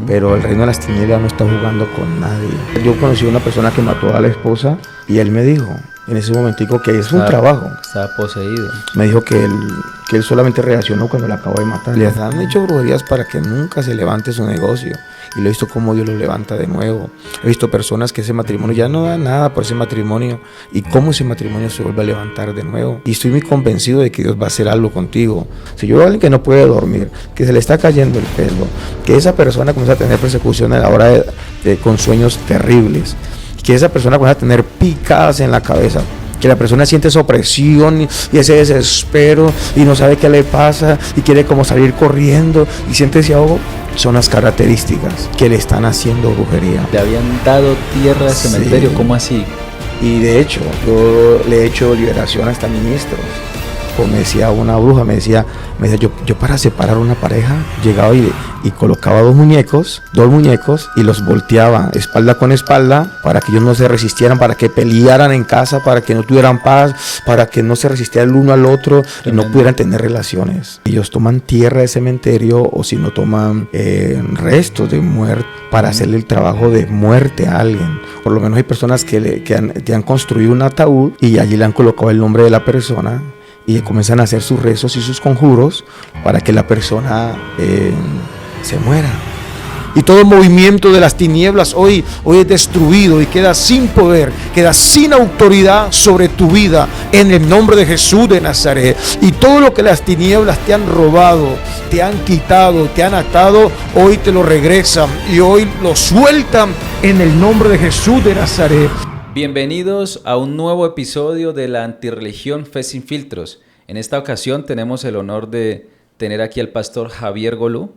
pero el reino de las tinieblas no está jugando con nadie. Yo conocí a una persona que mató a la esposa y él me dijo en ese momentico que es un trabajo. Estaba poseído. Me dijo que él solamente reaccionó cuando la acabó de matar. Le han hecho brujerías para que nunca se levante su negocio. Y lo he visto cómo Dios lo levanta de nuevo. He visto personas que ese matrimonio ya no da nada por ese matrimonio y cómo ese matrimonio se vuelve a levantar de nuevo. Y estoy muy convencido de que Dios va a hacer algo contigo. Si yo veo a alguien que no puede dormir, que se le está cayendo el pelo, que esa persona comienza a tener persecución a la hora con sueños terribles, que esa persona comienza a tener picadas en la cabeza, que la persona siente esa opresión y ese desespero y no sabe qué le pasa y quiere como salir corriendo y siente ese ahogo, son las características que le están haciendo brujería. Le habían dado tierra al cementerio, ¿cómo así? Y de hecho, yo le he hecho liberación hasta ministros. Como me decía una bruja, me decía yo para separar una pareja llegaba y colocaba dos muñecos y los volteaba espalda con espalda para que ellos no se resistieran, para que pelearan en casa, para que no tuvieran paz, para que no se resistieran el uno al otro y no pudieran tener relaciones. Ellos toman tierra de cementerio o si no toman restos de muerte para hacerle el trabajo de muerte a alguien. Por lo menos hay personas que han construido un ataúd y allí le han colocado el nombre de la persona y comienzan a hacer sus rezos y sus conjuros para que la persona se muera. Y todo el movimiento de las tinieblas hoy es destruido y queda sin poder, queda sin autoridad sobre tu vida en el nombre de Jesús de Nazaret. Y todo lo que las tinieblas te han robado, te han quitado, te han atado, hoy te lo regresan y hoy lo sueltan en el nombre de Jesús de Nazaret. Bienvenidos a un nuevo episodio de la Antirreligión Fe Sin Filtros. En esta ocasión tenemos el honor de tener aquí al pastor Javier Golú,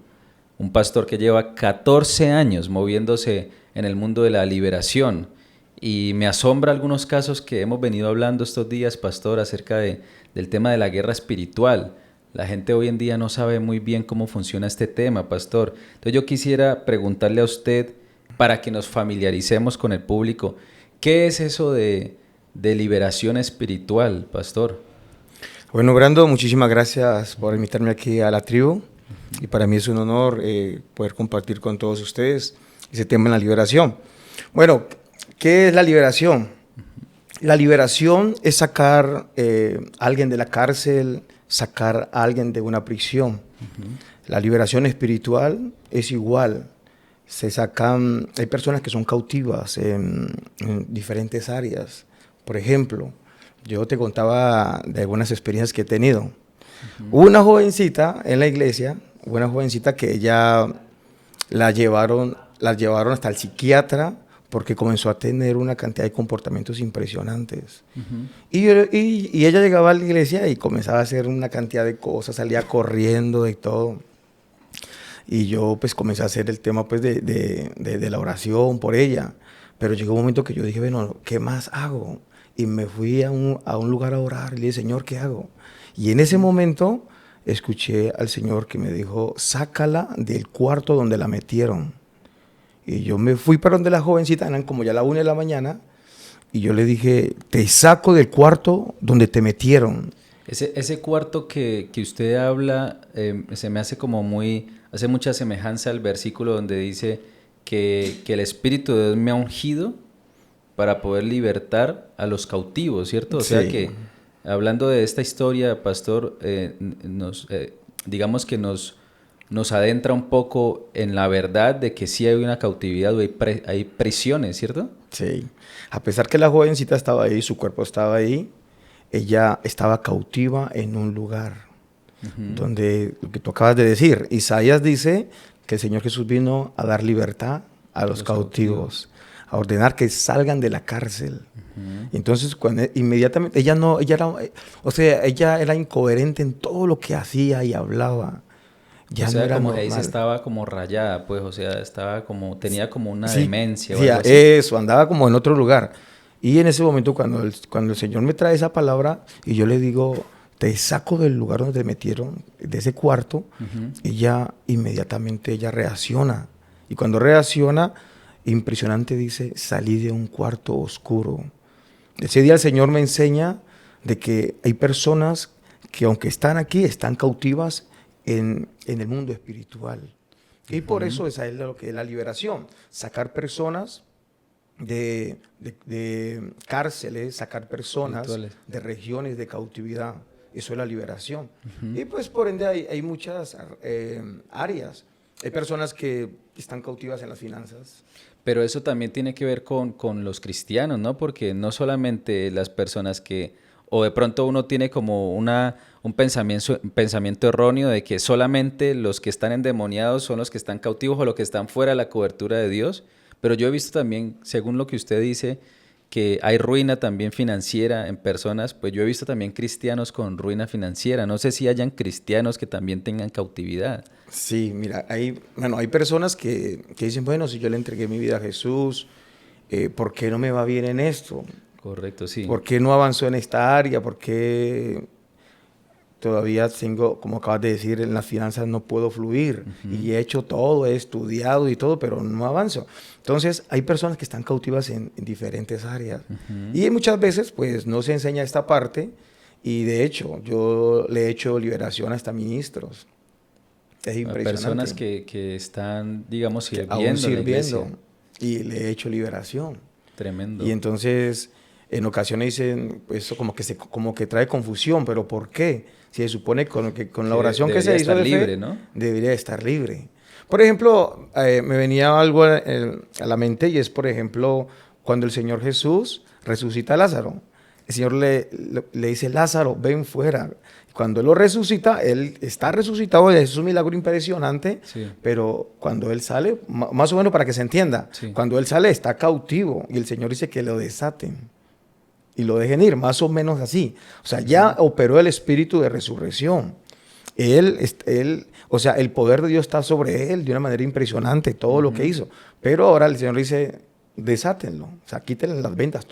un pastor que lleva 14 años moviéndose en el mundo de la liberación. Y me asombra algunos casos que hemos venido hablando estos días, pastor, acerca del tema de la guerra espiritual. La gente hoy en día no sabe muy bien cómo funciona este tema, pastor. Entonces yo quisiera preguntarle a usted, para que nos familiaricemos con el público, ¿qué es eso de liberación espiritual, pastor? Bueno, Brando, muchísimas gracias por invitarme aquí a la tribu. Y para mí es un honor poder compartir con todos ustedes ese tema en la liberación. Bueno, ¿qué es la liberación? La liberación es sacar a alguien de la cárcel, sacar a alguien de una prisión. La liberación espiritual es igual. Se sacan, hay personas que son cautivas en diferentes áreas. Por ejemplo, yo te contaba de algunas experiencias que he tenido. Hubo una jovencita en la iglesia, una jovencita que ella la llevaron hasta el psiquiatra porque comenzó a tener una cantidad de comportamientos impresionantes. Y ella llegaba a la iglesia y comenzaba a hacer una cantidad de cosas, salía corriendo y todo. Y yo pues comencé a hacer el tema pues de la oración por ella. Pero llegó un momento que yo dije, bueno, ¿qué más hago? Y me fui a un lugar a orar y le dije, Señor, ¿qué hago? Y en ese momento escuché al Señor que me dijo, sácala del cuarto donde la metieron. Y yo me fui para donde la jovencita, eran como ya la 1 de la mañana, y yo le dije, te saco del cuarto donde te metieron. Ese cuarto que usted habla se me hace hace mucha semejanza al versículo donde dice que el Espíritu de Dios me ha ungido para poder libertar a los cautivos, ¿cierto? O sea que, hablando de esta historia, pastor, digamos que nos adentra un poco en la verdad de que sí hay una cautividad o hay prisiones, ¿cierto? Sí, a pesar que la jovencita estaba ahí, su cuerpo estaba ahí, ella estaba cautiva en un lugar donde, lo que tú acabas de decir, Isaías dice que el Señor Jesús vino a dar libertad a los cautivos, a ordenar que salgan de la cárcel. Entonces, inmediatamente, ella era incoherente en todo lo que hacía y hablaba. Ya o sea, no era como normal. que ahí se estaba como rayada, pues, o sea, tenía como una Sí, demencia o sí, algo así. eso, andaba como en otro lugar. Y en ese momento, cuando el Señor me trae esa palabra y yo le digo, te saco del lugar donde te metieron, de ese cuarto, ella inmediatamente reacciona. Y cuando reacciona, impresionante, dice, salí de un cuarto oscuro. Ese día el Señor me enseña de que hay personas que aunque están aquí, están cautivas en el mundo espiritual. Y por eso esa es lo que es la liberación, sacar personas de cárceles, sacar personas Virtuales. de regiones de cautividad. Eso es la liberación. Y pues por ende hay muchas áreas. Hay personas que están cautivas en las finanzas. Pero eso también tiene que ver con los cristianos, ¿no? Porque no solamente las personas que, o de pronto uno tiene como un pensamiento erróneo de que solamente los que están endemoniados son los que están cautivos o los que están fuera de la cobertura de Dios. Pero yo he visto también, según lo que usted dice, que hay ruina también financiera en personas, pues yo he visto también cristianos con ruina financiera. No sé si hayan cristianos que también tengan cautividad. Sí, mira, hay personas que dicen, bueno, si yo le entregué mi vida a Jesús, ¿por qué no me va bien en esto? Correcto, sí. ¿Por qué no avanzó en esta área? ¿Por qué todavía tengo, como acabas de decir, en las finanzas no puedo fluir? Y he hecho todo, he estudiado y todo, pero no avanzo. Entonces, hay personas que están cautivas en diferentes áreas. Y muchas veces, pues, no se enseña esta parte. Y de hecho, yo le he hecho liberación hasta ministros. Es A impresionante. personas que están, digamos, Que sirviendo aún en la sirviendo. iglesia. Y le he hecho liberación. Tremendo. Y entonces, en ocasiones dicen, pues, eso como que trae confusión, pero ¿por qué? Si se supone que con la Que oración que se debería hizo estar de libre, fe, ¿no? debería estar libre. Por ejemplo, me venía algo a la mente y es, por ejemplo, cuando el Señor Jesús resucita a Lázaro. El Señor le dice, Lázaro, ven fuera. Cuando Él lo resucita, Él está resucitado, es un milagro impresionante, Sí. pero cuando Él sale, más o menos para que se entienda, Sí. cuando Él sale está cautivo y el Señor dice que lo desaten y lo dejen ir, más o menos así. O sea, ya operó el espíritu de resurrección. O sea, el poder de Dios está sobre Él de una manera impresionante, todo lo que hizo. Pero ahora el Señor dice, desátenlo, o sea, quítenle las ventas,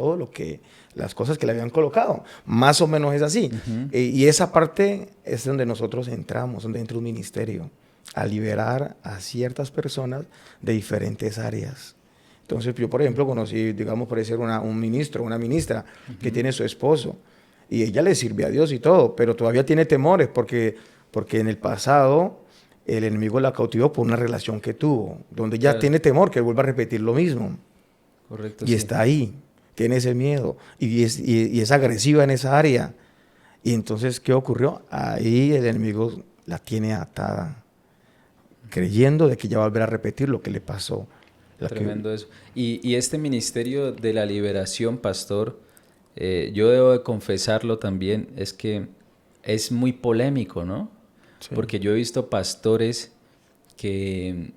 las cosas que le habían colocado. Más o menos es así. Y esa parte es donde nosotros entramos, donde entra un ministerio, a liberar a ciertas personas de diferentes áreas. Entonces, yo, por ejemplo, conocí, digamos, por ser un ministro, una ministra, que tiene su esposo, y ella le sirve a Dios y todo, pero todavía tiene temores, porque en el pasado el enemigo la cautivó por una relación que tuvo, donde ella Claro. tiene temor que vuelva a repetir lo mismo. Correcto, Y sí. está ahí, tiene ese miedo, y es agresiva en esa área. Y entonces, ¿qué ocurrió? Ahí el enemigo la tiene atada, creyendo de que ya va a volver a repetir lo que le pasó. Tremendo eso. Y este ministerio de la liberación, pastor, yo debo de confesarlo también, es que es muy polémico, ¿no? Sí. Porque yo he visto pastores que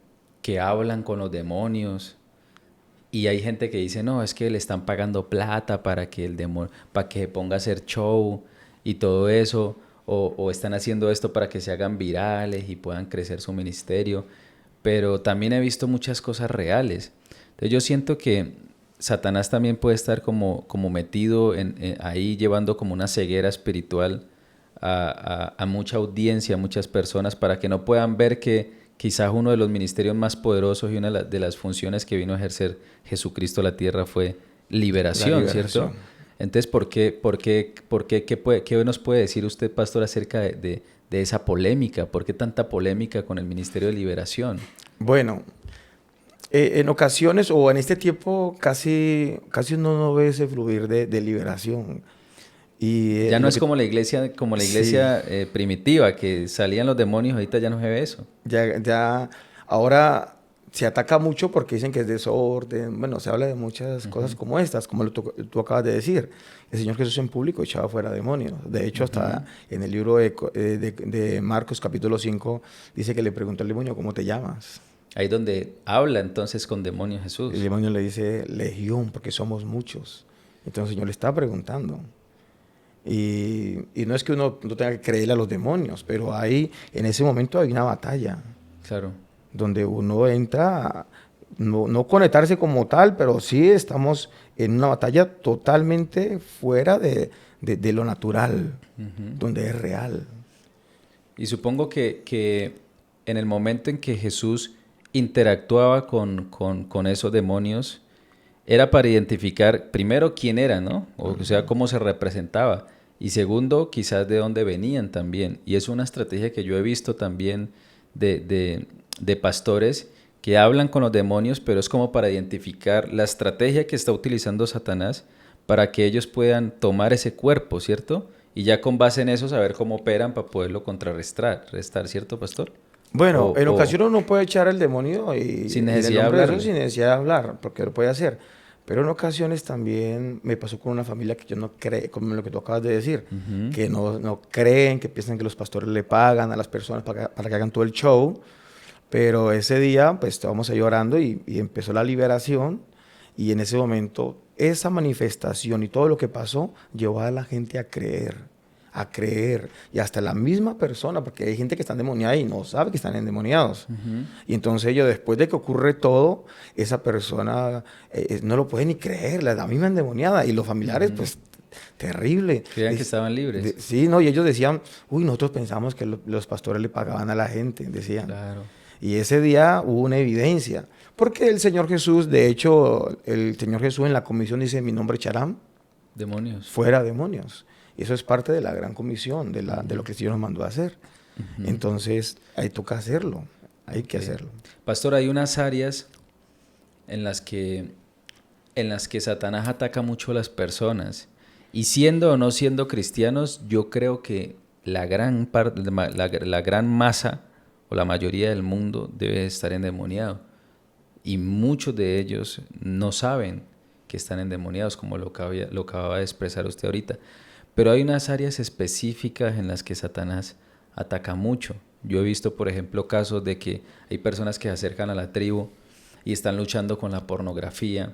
hablan con los demonios y hay gente que dice, no, es que le están pagando plata para que para que ponga a hacer show y todo eso, o están haciendo esto para que se hagan virales y puedan crecer su ministerio. Pero también he visto muchas cosas reales. Entonces yo siento que Satanás también puede estar como metido ahí, llevando como una ceguera espiritual a mucha audiencia, a muchas personas, para que no puedan ver que quizás uno de los ministerios más poderosos y una de las funciones que vino a ejercer Jesucristo a la tierra fue liberación, ¿cierto? Entonces, ¿qué nos puede decir usted, pastor, acerca de esa polémica? ¿Por qué tanta polémica con el ministerio de liberación? Bueno, en ocasiones o en este tiempo casi uno no ve ese fluir de liberación. Y, ya no es como la iglesia, sí. Primitiva, que salían los demonios, ahorita ya no se ve eso. Ya, ahora se ataca mucho porque dicen que es desorden. Bueno, se habla de muchas cosas como estas, como tú acabas de decir. El Señor Jesús en público echaba fuera demonios. De hecho, hasta en el libro de Marcos, capítulo 5, dice que le preguntó al demonio, ¿cómo te llamas? Ahí donde habla entonces con demonios Jesús. El demonio le dice, Legión, porque somos muchos. Entonces el Señor le está preguntando. Y no es que uno no tenga que creerle a los demonios, pero en ese momento hay una batalla. Claro. Donde uno entra, no conectarse como tal, pero sí estamos en una batalla totalmente fuera de lo natural, donde es real. Y supongo que en el momento en que Jesús interactuaba con esos demonios, era para identificar primero quién era, ¿no? O sea, cómo se representaba. Y segundo, quizás de dónde venían también. Y es una estrategia que yo he visto también de de pastores que hablan con los demonios, pero es como para identificar la estrategia que está utilizando Satanás para que ellos puedan tomar ese cuerpo, ¿cierto? Y ya con base en eso saber cómo operan para poderlo contrarrestar, ¿cierto, pastor? Bueno, en ocasiones uno puede echar al demonio sin en el necesidad de nombre de hablarle. Jesús sin necesidad de hablar, porque lo puede hacer. Pero en ocasiones también me pasó con una familia que yo no creo, como lo que tú acabas de decir, que no creen, que piensan que los pastores le pagan a las personas para que hagan todo el show. Pero ese día, pues estábamos ahí llorando y empezó la liberación. Y en ese momento, esa manifestación y todo lo que pasó llevó a la gente a creer. Y hasta la misma persona, porque hay gente que está endemoniada y no sabe que están endemoniados. Y entonces ellos, después de que ocurre todo, esa persona no lo puede ni creer, la misma endemoniada. Y los familiares, pues, terrible. Creían que estaban libres. Sí, no, y ellos decían, uy, nosotros pensamos que los pastores le pagaban a la gente, decían. Claro. Y ese día hubo una evidencia. Porque el Señor Jesús, de hecho, el Señor Jesús en la comisión dice, mi nombre echarán Demonios. fuera demonios. Y eso es parte de la gran comisión, de lo que el Señor nos mandó a hacer. Entonces, ahí toca hacerlo, hay que hacerlo. Pastor, hay unas áreas en las que Satanás ataca mucho a las personas. Y siendo o no siendo cristianos, yo creo que la gran masa o la mayoría del mundo debe estar endemoniado. Y muchos de ellos no saben que están endemoniados, como lo acaba de expresar usted ahorita. Pero hay unas áreas específicas en las que Satanás ataca mucho. Yo he visto, por ejemplo, casos de que hay personas que se acercan a la tribu y están luchando con la pornografía,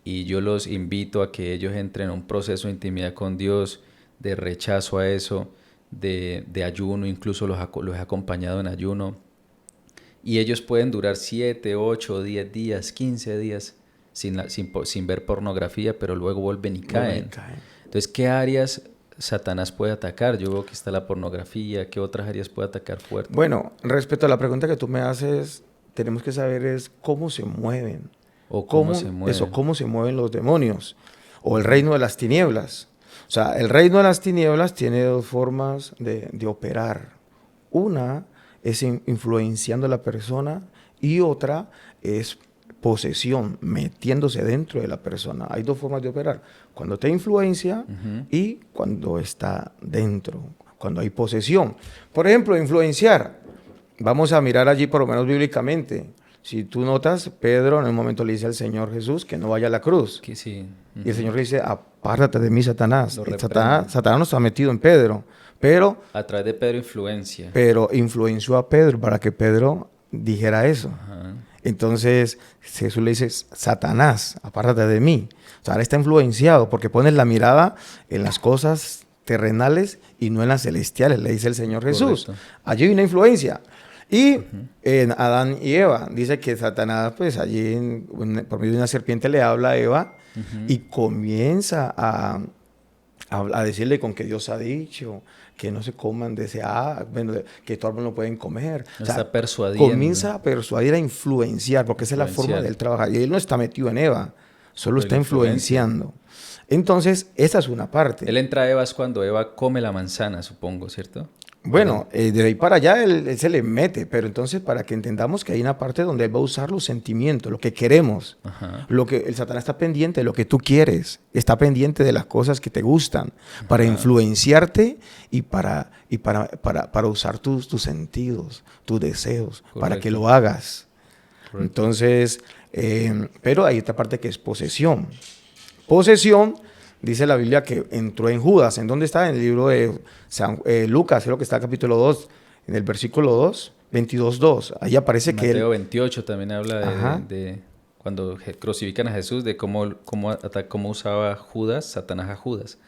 y yo los invito a que ellos entren en un proceso de intimidad con Dios, de rechazo a eso, de ayuno, incluso los he acompañado en ayuno, y ellos pueden durar 7, 8, 10 días, 15 días sin ver pornografía, pero luego vuelven y caen. Entonces, ¿qué áreas Satanás puede atacar? Yo veo que está la pornografía. ¿Qué otras áreas puede atacar fuerte? Bueno, respecto a la pregunta que tú me haces, tenemos que saber es cómo se mueven. ¿O cómo se mueven? Eso, cómo se mueven los demonios. O el reino de las tinieblas. O sea, el reino de las tinieblas tiene dos formas de operar. Una es influenciando a la persona y otra es posesión, metiéndose dentro de la persona. Hay dos formas de operar. Cuando te influencia y cuando está dentro, cuando hay posesión. Por ejemplo, influenciar. Vamos a mirar allí por lo menos bíblicamente. Si tú notas, Pedro en un momento le dice al Señor Jesús que no vaya a la cruz. Que sí. Y el Señor le dice, apártate de mí, Satanás. Lo Satanás no está metido en Pedro, pero a través de Pedro influencia. Pero influenció a Pedro para que Pedro dijera eso. Ajá. Entonces Jesús le dice, Satanás, apártate de mí. O sea, ahora está influenciado porque pones la mirada en las cosas terrenales y no en las celestiales, le dice el Señor Jesús. Correcto. Allí hay una influencia. Y en Adán y Eva, dice que Satanás, pues allí por medio de una serpiente le habla a Eva y comienza a decirle con que Dios ha dicho que no se coman de ese bueno, que todo árbol no pueden comer. No o sea, está persuadiendo. comienza a persuadir, a influenciar, porque esa es la forma de él trabajar. Y él no está metido en Eva, solo está influenciando. Entonces, esa es una parte. Él entra a Eva es cuando Eva come la manzana, supongo, ¿cierto? Bueno, de ahí para allá él se le mete, pero entonces para que entendamos que hay una parte donde él va a usar los sentimientos, lo que queremos, lo que el Satanás está pendiente de lo que tú quieres, está pendiente de las cosas que te gustan, para influenciarte y para usar tus sentidos, tus deseos, para que lo hagas. Correcto. Entonces, pero hay otra parte que es posesión. Posesión. Dice la Biblia que entró en Judas. ¿En dónde está? En el libro de Lucas, creo que está capítulo 2, en el versículo 2, 22:2. Ahí aparece que Mateo 28 también habla de cuando crucifican a Jesús, de cómo usaba Judas, Satanás a Judas.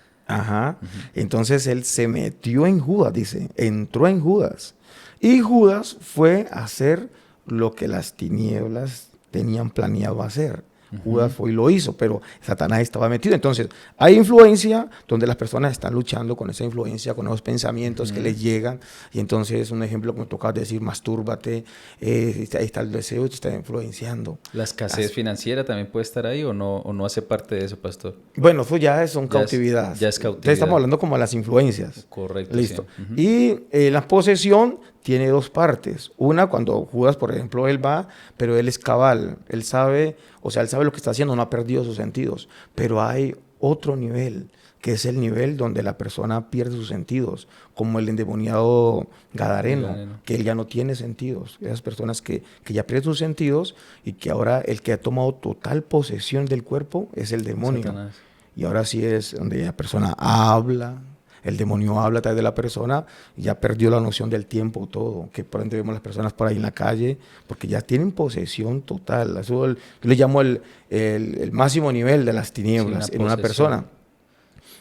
Entonces él se metió en Judas, dice, entró en Judas. Y Judas fue a hacer lo que las tinieblas tenían planeado hacer. Judas fue y lo hizo, pero Satanás estaba metido. Entonces, hay influencia donde las personas están luchando con esa influencia, con esos pensamientos que les llegan. Y entonces, un ejemplo, como tocaba decir, mastúrbate, ahí está el deseo, te está influenciando. ¿La escasez financiera también puede estar ahí o no hace parte de eso, pastor? Bueno, eso ya son cautividad. Ya es cautividad. Entonces, estamos hablando como de las influencias. Correcto. Listo. Sí. Y la posesión tiene dos partes. Una, cuando Judas, por ejemplo, él va, pero él es cabal, él sabe lo que está haciendo, no ha perdido sus sentidos. Pero hay otro nivel, que es el nivel donde la persona pierde sus sentidos, como el endemoniado Gadareno, que él ya no tiene sentidos. Esas personas que ya pierden sus sentidos y que ahora el que ha tomado total posesión del cuerpo es el demonio. Satanás. Y ahora sí es donde la persona habla, el demonio habla a través de la persona, y ya perdió la noción del tiempo, todo, que por ejemplo vemos las personas por ahí en la calle, porque ya tienen posesión total. Eso yo le llamo el máximo nivel de las tinieblas en una persona.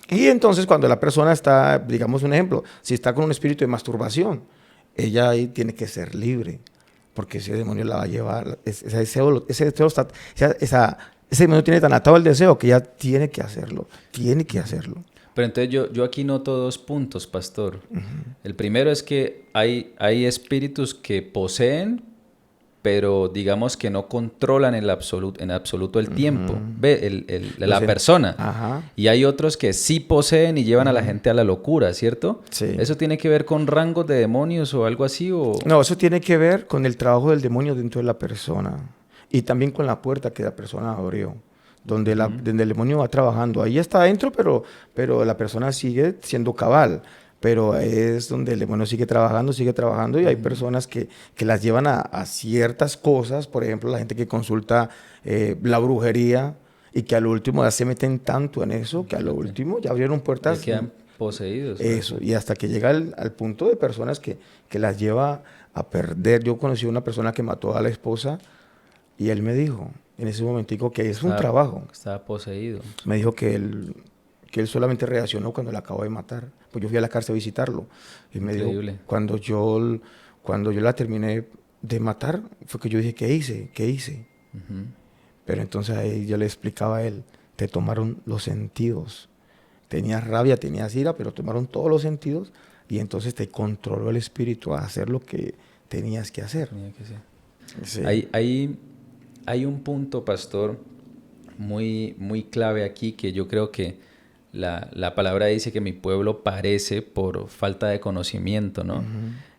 Y entonces cuando la persona está, digamos un ejemplo, si está con un espíritu de masturbación, ella ahí tiene que ser libre, porque ese demonio la va a llevar, ese demonio tiene tan atado el deseo que ya tiene que hacerlo. Pero entonces yo aquí noto dos puntos, pastor. El primero es que hay espíritus que poseen, pero digamos que no controlan en absoluto el tiempo, la persona. Ajá. Y hay otros que sí poseen y llevan a la gente a la locura, ¿cierto? Sí. ¿Eso tiene que ver con rangos de demonios o algo así? No, eso tiene que ver con el trabajo del demonio dentro de la persona y también con la puerta que la persona abrió. Donde el demonio va trabajando. Ahí está adentro, pero la persona sigue siendo cabal. Pero es donde el demonio sigue trabajando y hay personas que las llevan a ciertas cosas. Por ejemplo, la gente que consulta la brujería y que al último ya se meten tanto en eso que a lo último ya abrieron puertas. Ya quedan poseídos. Eso, y hasta que llega al punto de personas que las lleva a perder. Yo conocí a una persona que mató a la esposa y él me dijo en ese momentico que es un trabajo. Estaba poseído. Me dijo que él solamente reaccionó cuando la acabó de matar. Pues yo fui a la cárcel a visitarlo. Y me dijo, cuando yo la terminé de matar, fue que yo dije, ¿qué hice? Pero entonces ahí yo le explicaba a él, te tomaron los sentidos. Tenías rabia, tenías ira, pero tomaron todos los sentidos y entonces te controló el espíritu a hacer lo que tenías que hacer. Sí. Hay un punto, pastor, muy, muy clave aquí, que yo creo que la palabra dice que mi pueblo perece por falta de conocimiento, ¿no?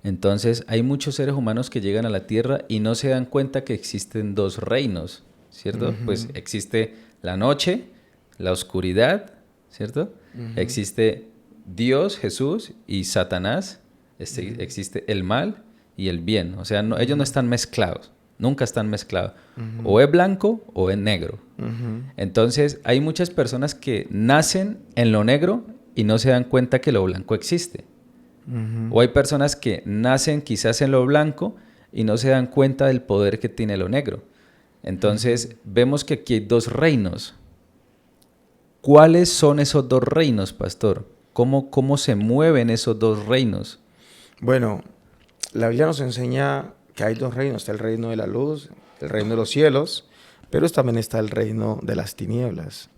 Entonces, hay muchos seres humanos que llegan a la tierra y no se dan cuenta que existen dos reinos, ¿cierto? Pues existe la noche, la oscuridad, ¿cierto? Existe Dios, Jesús y Satanás, existe el mal y el bien. O sea, ellos no están mezclados. Nunca están mezclados. O es blanco o es negro. Entonces, hay muchas personas que nacen en lo negro y no se dan cuenta que lo blanco existe. O hay personas que nacen quizás en lo blanco y no se dan cuenta del poder que tiene lo negro. Entonces, vemos que aquí hay dos reinos. ¿Cuáles son esos dos reinos, pastor? ¿Cómo se mueven esos dos reinos? Bueno, la Biblia nos enseña que hay dos reinos, está el reino de la luz, el reino de los cielos, pero también está el reino de las tinieblas.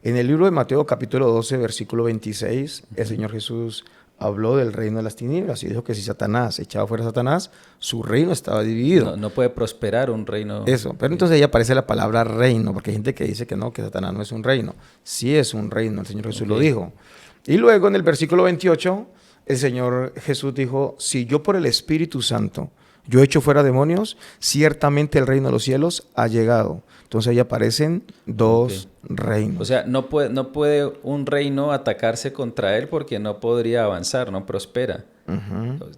En el libro de Mateo capítulo 12, versículo 26, el Señor Jesús habló del reino de las tinieblas y dijo que si Satanás echaba fuera a Satanás, su reino estaba dividido. No puede prosperar un reino. Eso, pero entonces ahí aparece la palabra reino, porque hay gente que dice que no, que Satanás no es un reino. Sí es un reino, el Señor Jesús lo dijo. Y luego en el versículo 28, el Señor Jesús dijo, si yo por el Espíritu Santo yo echo fuera demonios, ciertamente el reino de los cielos ha llegado. Entonces ahí aparecen dos reinos. O sea, no puede un reino atacarse contra él porque no podría avanzar, no prospera.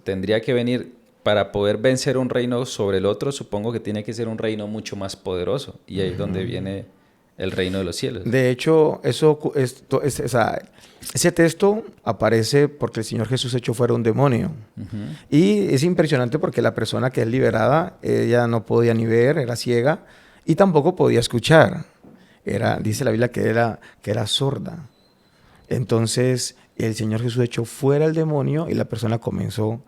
Tendría que venir, para poder vencer un reino sobre el otro, supongo que tiene que ser un reino mucho más poderoso. Y ahí es donde viene el reino de los cielos. De hecho, ese texto aparece porque el Señor Jesús echó fuera un demonio. Y es impresionante porque la persona que es liberada, ella no podía ni ver, era ciega, y tampoco podía escuchar. Dice la Biblia que era sorda. Entonces, el Señor Jesús echó fuera el demonio y la persona comenzó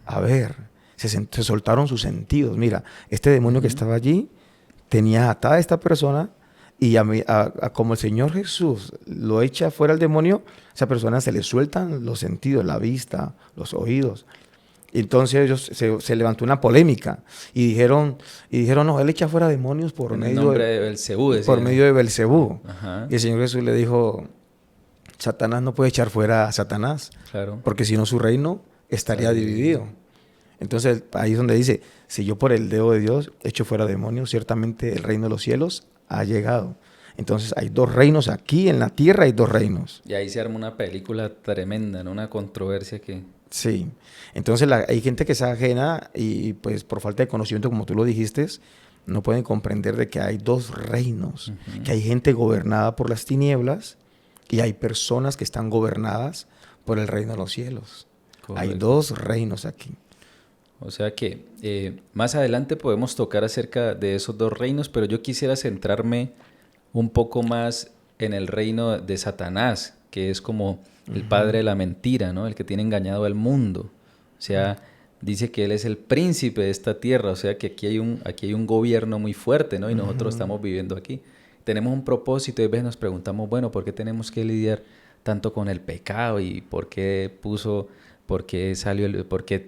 a ver. Se soltaron sus sentidos. Mira, este demonio que estaba allí tenía atada a esta persona. Y como el Señor Jesús lo echa fuera el demonio, a esa persona se le sueltan los sentidos, la vista, los oídos. Entonces se levantó una polémica y dijeron, no, él echa fuera demonios por medio de Belcebú. Por medio de Belcebú. Y el Señor Jesús le dijo, Satanás no puede echar fuera a Satanás, porque si no su reino estaría dividido. Entonces ahí es donde dice, si yo por el dedo de Dios echo fuera demonios, ciertamente el reino de los cielos ha llegado. Entonces hay dos reinos aquí en la tierra, hay dos reinos. Y ahí se arma una película tremenda, ¿no? Una controversia que... Sí, entonces hay gente que es ajena y pues por falta de conocimiento, como tú lo dijiste, no pueden comprender de que hay dos reinos, que hay gente gobernada por las tinieblas y hay personas que están gobernadas por el reino de los cielos. Correcto. Hay dos reinos aquí. O sea que más adelante podemos tocar acerca de esos dos reinos, pero yo quisiera centrarme un poco más en el reino de Satanás, que es como el padre de la mentira, ¿no? El que tiene engañado al mundo. O sea, dice que él es el príncipe de esta tierra, o sea que aquí hay un gobierno muy fuerte, ¿no? Y nosotros estamos viviendo aquí. Tenemos un propósito y a veces nos preguntamos, bueno, ¿por qué tenemos que lidiar tanto con el pecado y por qué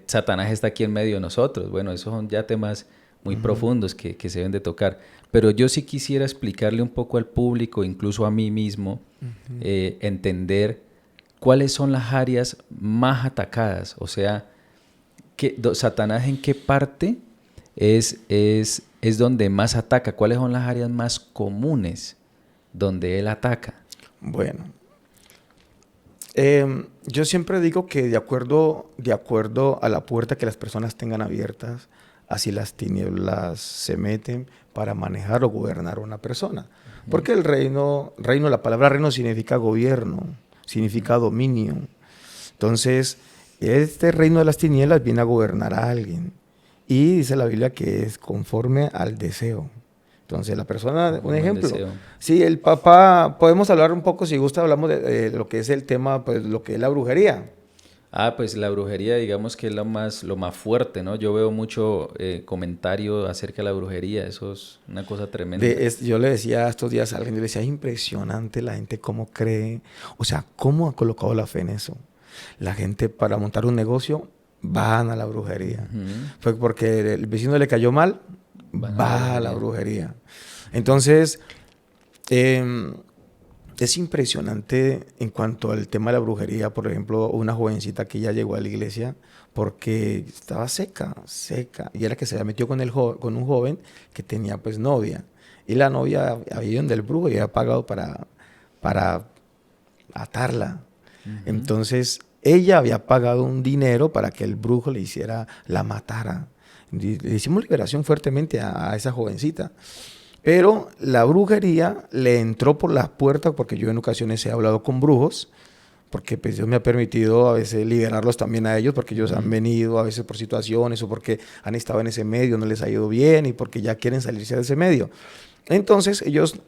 Satanás está aquí en medio de nosotros? Bueno, esos son ya temas muy profundos que se deben de tocar. Pero yo sí quisiera explicarle un poco al público, incluso a mí mismo, entender cuáles son las áreas más atacadas. O sea, Satanás en qué parte es donde más ataca. ¿Cuáles son las áreas más comunes donde él ataca? Bueno, yo siempre digo que de acuerdo a la puerta que las personas tengan abiertas, así las tinieblas se meten para manejar o gobernar a una persona. Porque el reino, la palabra reino significa gobierno, significa dominio. Entonces, este reino de las tinieblas viene a gobernar a alguien. Y dice la Biblia que es conforme al deseo. Entonces, la persona, un ejemplo. Sí, el papá, podemos hablar un poco, si gusta, hablamos de lo que es el tema, pues lo que es la brujería. Pues la brujería, digamos que es lo más fuerte, ¿no? Yo veo mucho comentario acerca de la brujería, eso es una cosa tremenda. Yo le decía estos días a alguien, yo le decía, es impresionante la gente cómo cree, o sea, cómo ha colocado la fe en eso. La gente para montar un negocio van a la brujería. Fue porque el vecino le cayó mal, va a la brujería. Entonces, es impresionante en cuanto al tema de la brujería. Por ejemplo, una jovencita que ya llegó a la iglesia porque estaba seca, y era que se había metido con un joven que tenía pues novia. Y la novia había ido del brujo y había pagado para atarla. Entonces, ella había pagado un dinero para que el brujo la matara. Le hicimos liberación fuertemente a esa jovencita. Pero la brujería le entró por las puertas, porque yo en ocasiones he hablado con brujos, porque pues Dios me ha permitido a veces liberarlos también a ellos, porque ellos han venido a veces por situaciones o porque han estado en ese medio, no les ha ido bien y porque ya quieren salirse de ese medio. Entonces ellos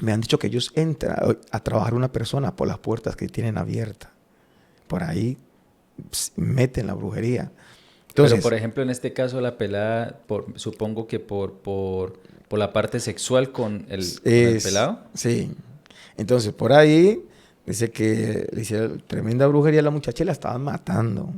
me han dicho que ellos entran a trabajar una persona por las puertas que tienen abiertas. Por ahí meten la brujería. Entonces, pero por ejemplo en este caso la pelada, supongo que por la parte sexual con el pelado. Sí. Entonces, por ahí dice que le hicieron tremenda brujería a la muchacha y la estaban matando.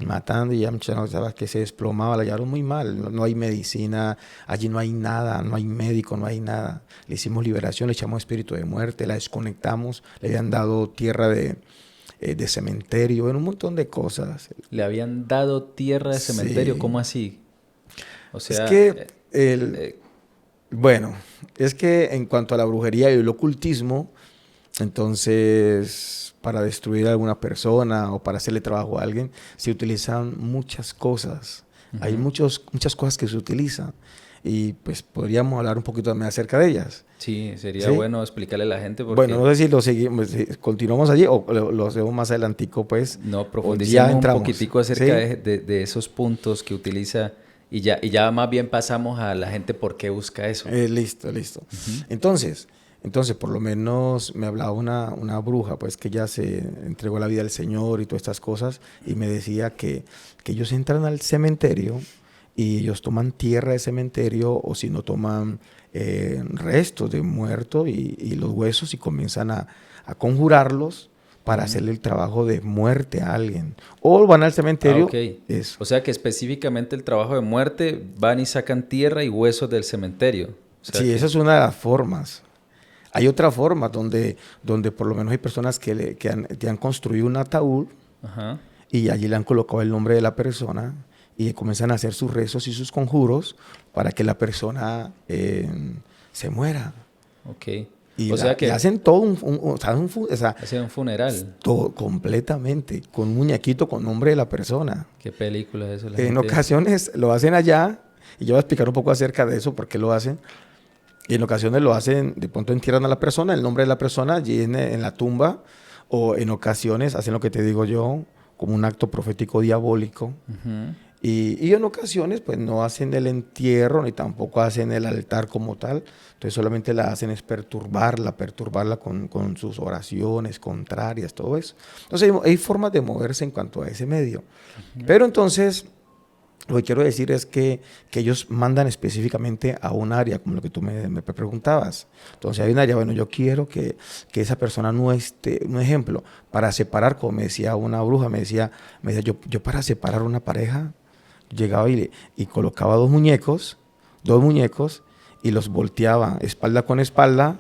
Matando, y ya muchacha no sabía que se desplomaba, la llevaron muy mal. No hay medicina, allí no hay nada, no hay médico, no hay nada. Le hicimos liberación, le echamos espíritu de muerte, la desconectamos, le habían dado tierra de cementerio, en un montón de cosas. ¿Le habían dado tierra de cementerio? Sí. ¿Cómo así? O sea, es que bueno, es que en cuanto a la brujería y el ocultismo, entonces para destruir a alguna persona o para hacerle trabajo a alguien, se utilizan muchas cosas. Hay muchas cosas que se utilizan y pues podríamos hablar un poquito también acerca de ellas. Sí, sería bueno explicarle a la gente. Porque... Bueno, no sé si lo seguimos, si continuamos allí o lo hacemos más adelantico, pues. No, profundicemos un poquitico acerca de esos puntos que utiliza y ya más bien pasamos a la gente por qué busca eso. Listo. Entonces, por lo menos me hablaba una bruja, pues que ya se entregó la vida al Señor y todas estas cosas, y me decía que ellos entran al cementerio y ellos toman tierra de cementerio, o si no toman restos de muertos y los huesos, y comienzan a conjurarlos para hacerle el trabajo de muerte a alguien. O van al cementerio. Okay. O sea que específicamente el trabajo de muerte, van y sacan tierra y huesos del cementerio. O sea sí, esa es una de las formas. Hay otra forma donde por lo menos hay personas que han construido un ataúd. Ajá. Y allí le han colocado el nombre de la persona y comienzan a hacer sus rezos y sus conjuros para que la persona se muera. Ok. Y O sea y que hacen todo o sea, hacen un funeral. todo completamente, con un muñequito con nombre de la persona. ¿Qué película es eso? La En gente... ocasiones lo hacen allá, y yo voy a explicar un poco acerca de eso, por qué lo hacen. Y en ocasiones lo hacen, de pronto entierran a la persona, el nombre de la persona allí en la tumba, o en ocasiones hacen lo que te digo yo, como un acto profético diabólico. Ujú. Y en ocasiones pues no hacen el entierro, ni tampoco hacen el altar como tal. Entonces solamente la hacen es perturbarla con sus oraciones contrarias, todo eso. Entonces hay formas de moverse en cuanto a ese medio. Pero entonces... Lo que quiero decir es que ellos mandan específicamente a un área, como lo que tú me preguntabas. Entonces hay un área, bueno, yo quiero que esa persona no esté, un ejemplo, para separar, como me decía una bruja, me decía yo para separar una pareja, llegaba y colocaba dos muñecos, y los volteaba espalda con espalda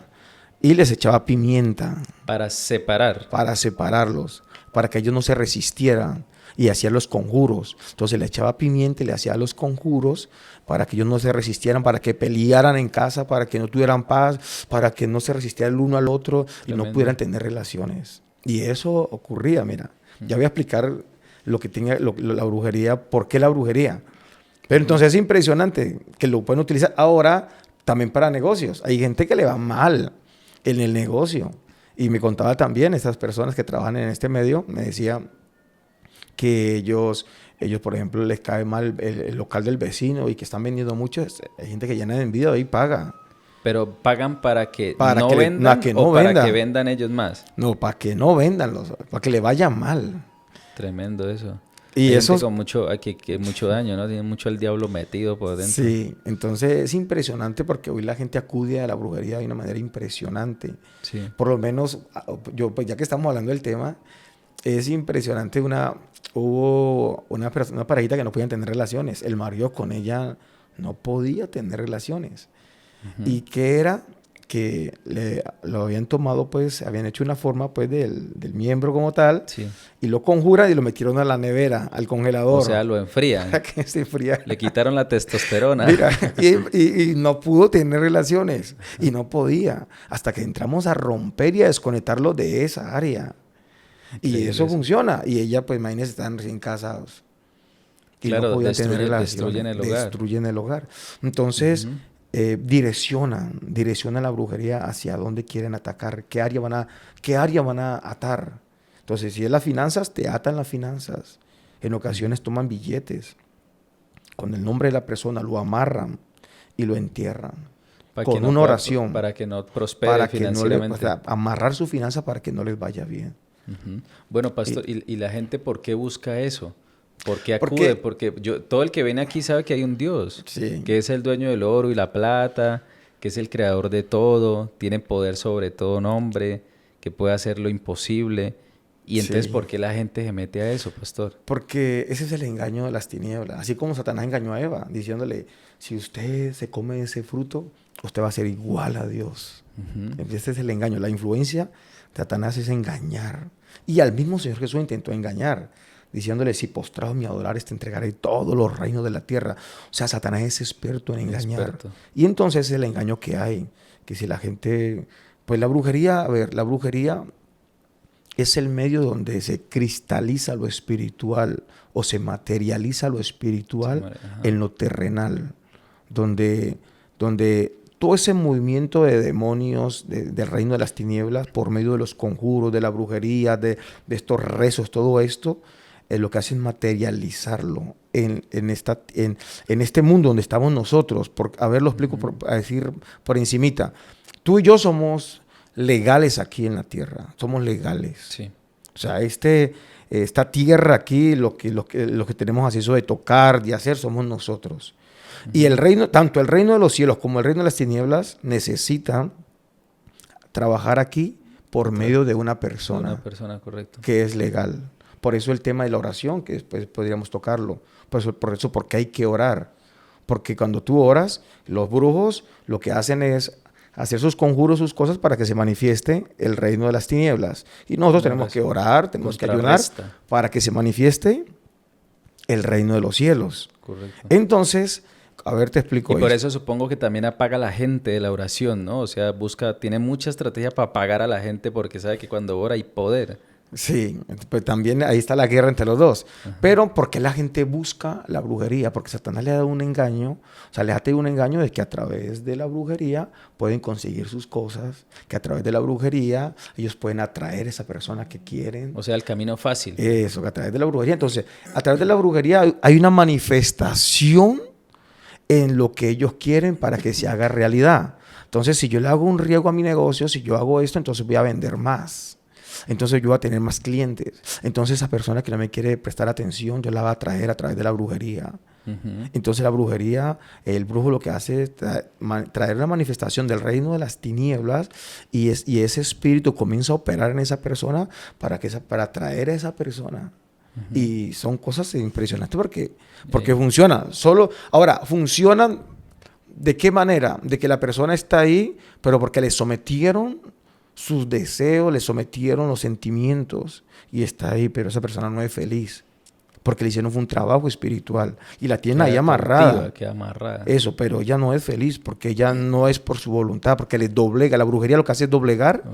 y les echaba pimienta Para separar. para separarlos, para que ellos no se resistieran. Y hacía los conjuros. Entonces le echaba pimienta y le hacía los conjuros para que ellos no se resistieran, para que pelearan en casa, para que no tuvieran paz, para que no se resistieran el uno al otro y no Tremendo. pudieran tener relaciones. Y eso ocurría, mira. Ya voy a explicar lo que tiene la brujería, por qué la brujería. Pero entonces es impresionante que lo pueden utilizar ahora también para negocios. Hay gente que le va mal en el negocio. Y me contaba también, estas personas que trabajan en este medio, me decían que ellos, por ejemplo, les cae mal el local del vecino y que están vendiendo mucho. Hay gente que llena de envidia y paga. Pero pagan para que Para no que vendan que no o para venda. que vendan ellos más. No, para que no vendan, para que le vaya mal. Tremendo eso. Y Hay eso gente con mucho, que mucho daño, ¿no? Tiene mucho el diablo metido por dentro. sí, entonces es impresionante porque hoy la gente acude a la brujería de una manera impresionante. Sí. Por lo menos, yo, pues ya que estamos hablando del tema, es impresionante. Hubo una parejita que no podían tener relaciones. El marido con ella no podía tener relaciones. Ujú. ¿Y qué era? Que lo habían tomado, pues, habían hecho una forma, pues, del miembro como tal, Sí. y lo conjuran y lo metieron a la nevera, al congelador. O sea, lo enfrían. Para que se enfriara. Le quitaron la testosterona. Mira, y no pudo tener relaciones, y no podía, hasta que entramos a romper y a desconectarlo de esa área. Y Increíble eso eso. funciona. Y ella, pues, imagínense, están recién casados. Y Claro, no podían tener relaciones. destruyen el hogar. Destruyen el hogar. Entonces, Ujú. direccionan la brujería hacia dónde quieren atacar, qué área van a atar. Entonces, si es las finanzas, te atan las finanzas. En ocasiones toman billetes con el nombre de la persona, lo amarran y lo entierran. Para Con que no una pueda- oración. Para que no prospere Para que no financieramente. o sea, amarrar su finanza para que no les vaya bien. Ujú. Bueno, pastor, ¿y la gente por qué busca eso? ¿Por qué Porque- acude? Porque todo el que viene aquí sabe que hay un Dios, Sí. que es el dueño del oro y la plata, que es el creador de todo, tiene poder sobre todo nombre, que puede hacer lo imposible. Y entonces, Sí. ¿por qué la gente se mete a eso, pastor? Porque ese es el engaño de las tinieblas. Así como Satanás engañó a Eva, diciéndole, si usted se come ese fruto, usted va a ser igual a Dios. Ujú. Ese es el engaño. La influencia de Satanás es engañar. Y al mismo Señor Jesús intentó engañar, diciéndole, si postrado me adorares, te entregaré todos los reinos de la tierra. O sea, Satanás es experto en engañar. Experto. Y entonces es el engaño que hay. Que si la gente... Pues la brujería, a ver, la brujería es el medio donde se cristaliza lo espiritual o se materializa lo espiritual Ajá. en lo terrenal, donde todo ese movimiento de demonios del reino de las tinieblas por medio de los conjuros, de la brujería, de estos rezos, todo esto, lo que hace es materializarlo en este mundo donde estamos nosotros. A ver, lo explico, a decir por encimita. Tú y yo somos legales aquí en la tierra, somos legales. Sí. O sea, esta tierra aquí, lo que tenemos acceso de tocar, de hacer, somos nosotros. Y el reino, tanto el reino de los cielos como el reino de las tinieblas necesitan trabajar aquí por medio de una persona Una persona, correcto. que es legal. Por eso el tema de la oración, que después podríamos tocarlo. Por eso, porque hay que orar. Porque cuando tú oras, los brujos lo que hacen es hacer sus conjuros, sus cosas para que se manifieste el reino de las tinieblas. Y nosotros tenemos que orar, tenemos que ayunar Contrarresta. para que se manifieste el reino de los cielos. Correcto. Entonces, a ver, te explico. Y por esto. eso supongo que también apaga a la gente de la oración, ¿no? O sea, tiene mucha estrategia para apagar a la gente porque sabe que cuando ora hay poder. Sí, pues también ahí está la guerra entre los dos. Pero ¿por qué la gente busca la brujería? Porque Satanás le ha dado un engaño, o sea, le ha tenido un engaño de que a través de la brujería pueden conseguir sus cosas, que a través de la brujería ellos pueden atraer a esa persona que quieren. O sea, el camino fácil. Eso, que a través de la brujería. Entonces, a través de la brujería hay una manifestación en lo que ellos quieren para que se haga realidad. Entonces, si yo le hago un riesgo a mi negocio, si yo hago esto, entonces voy a vender más. Entonces yo voy a tener más clientes. Entonces esa persona que no me quiere prestar atención, yo la voy a traer a través de la brujería. Entonces la brujería, el brujo lo que hace es traer una manifestación del reino de las tinieblas y ese espíritu comienza a operar en esa persona para atraer a esa persona. Y son cosas impresionantes porque funcionan. Ahora, funcionan ¿de qué manera? De que la persona está ahí, pero porque le sometieron sus deseos, le sometieron los sentimientos y está ahí, pero esa persona no es feliz porque le hicieron un trabajo espiritual y la tienen ahí amarrada. Queda amarrada. Eso, pero ella no es feliz porque ella no es por su voluntad, porque le doblega. La brujería lo que hace es doblegar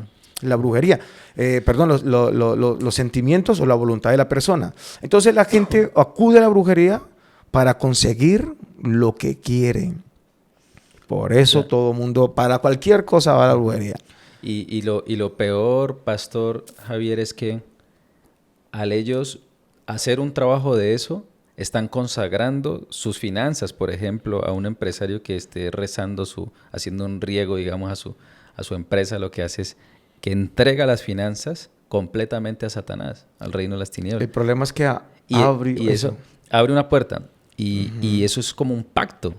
la brujería, los sentimientos o la voluntad de la persona. Entonces la gente acude a la brujería para conseguir lo que quieren. Por eso todo mundo, para cualquier cosa va a la brujería. Y lo peor, Pastor Javier, es que al ellos hacer un trabajo de eso, están consagrando sus finanzas, por ejemplo, a un empresario que esté haciendo un riego, digamos, a su empresa, lo que hace es que entrega las finanzas completamente a Satanás, al reino de las tinieblas. El problema es que eso abre una puerta y eso es como un pacto,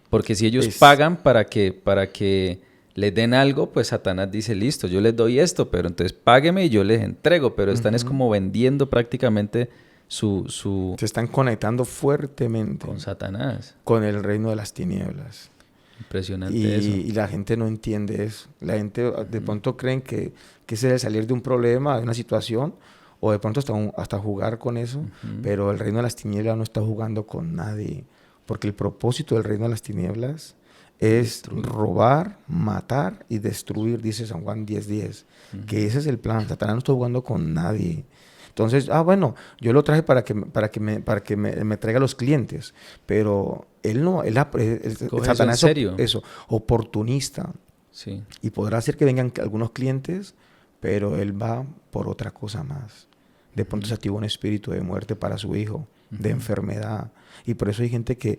porque si ellos pagan para que les den algo, pues Satanás dice, listo, yo les doy esto, pero entonces págueme y yo les entrego, pero están es como vendiendo prácticamente se están conectando fuertemente con Satanás. Con el reino de las tinieblas. Impresionante eso. Y la gente no entiende eso. La gente de pronto creen que es el salir de un problema, de una situación, o de pronto hasta jugar con eso, pero el reino de las tinieblas no está jugando con nadie, porque el propósito del reino de las tinieblas es robar, matar y destruir, dice San Juan 10:10, que ese es el plan. Satanás no está jugando con nadie. Entonces, bueno, yo lo traje para que me traiga los clientes, pero Satanás es oportunista. Sí. Y podrá hacer que vengan algunos clientes, pero él va por otra cosa más. De pronto se activa un espíritu de muerte para su hijo, de enfermedad. Y por eso hay gente que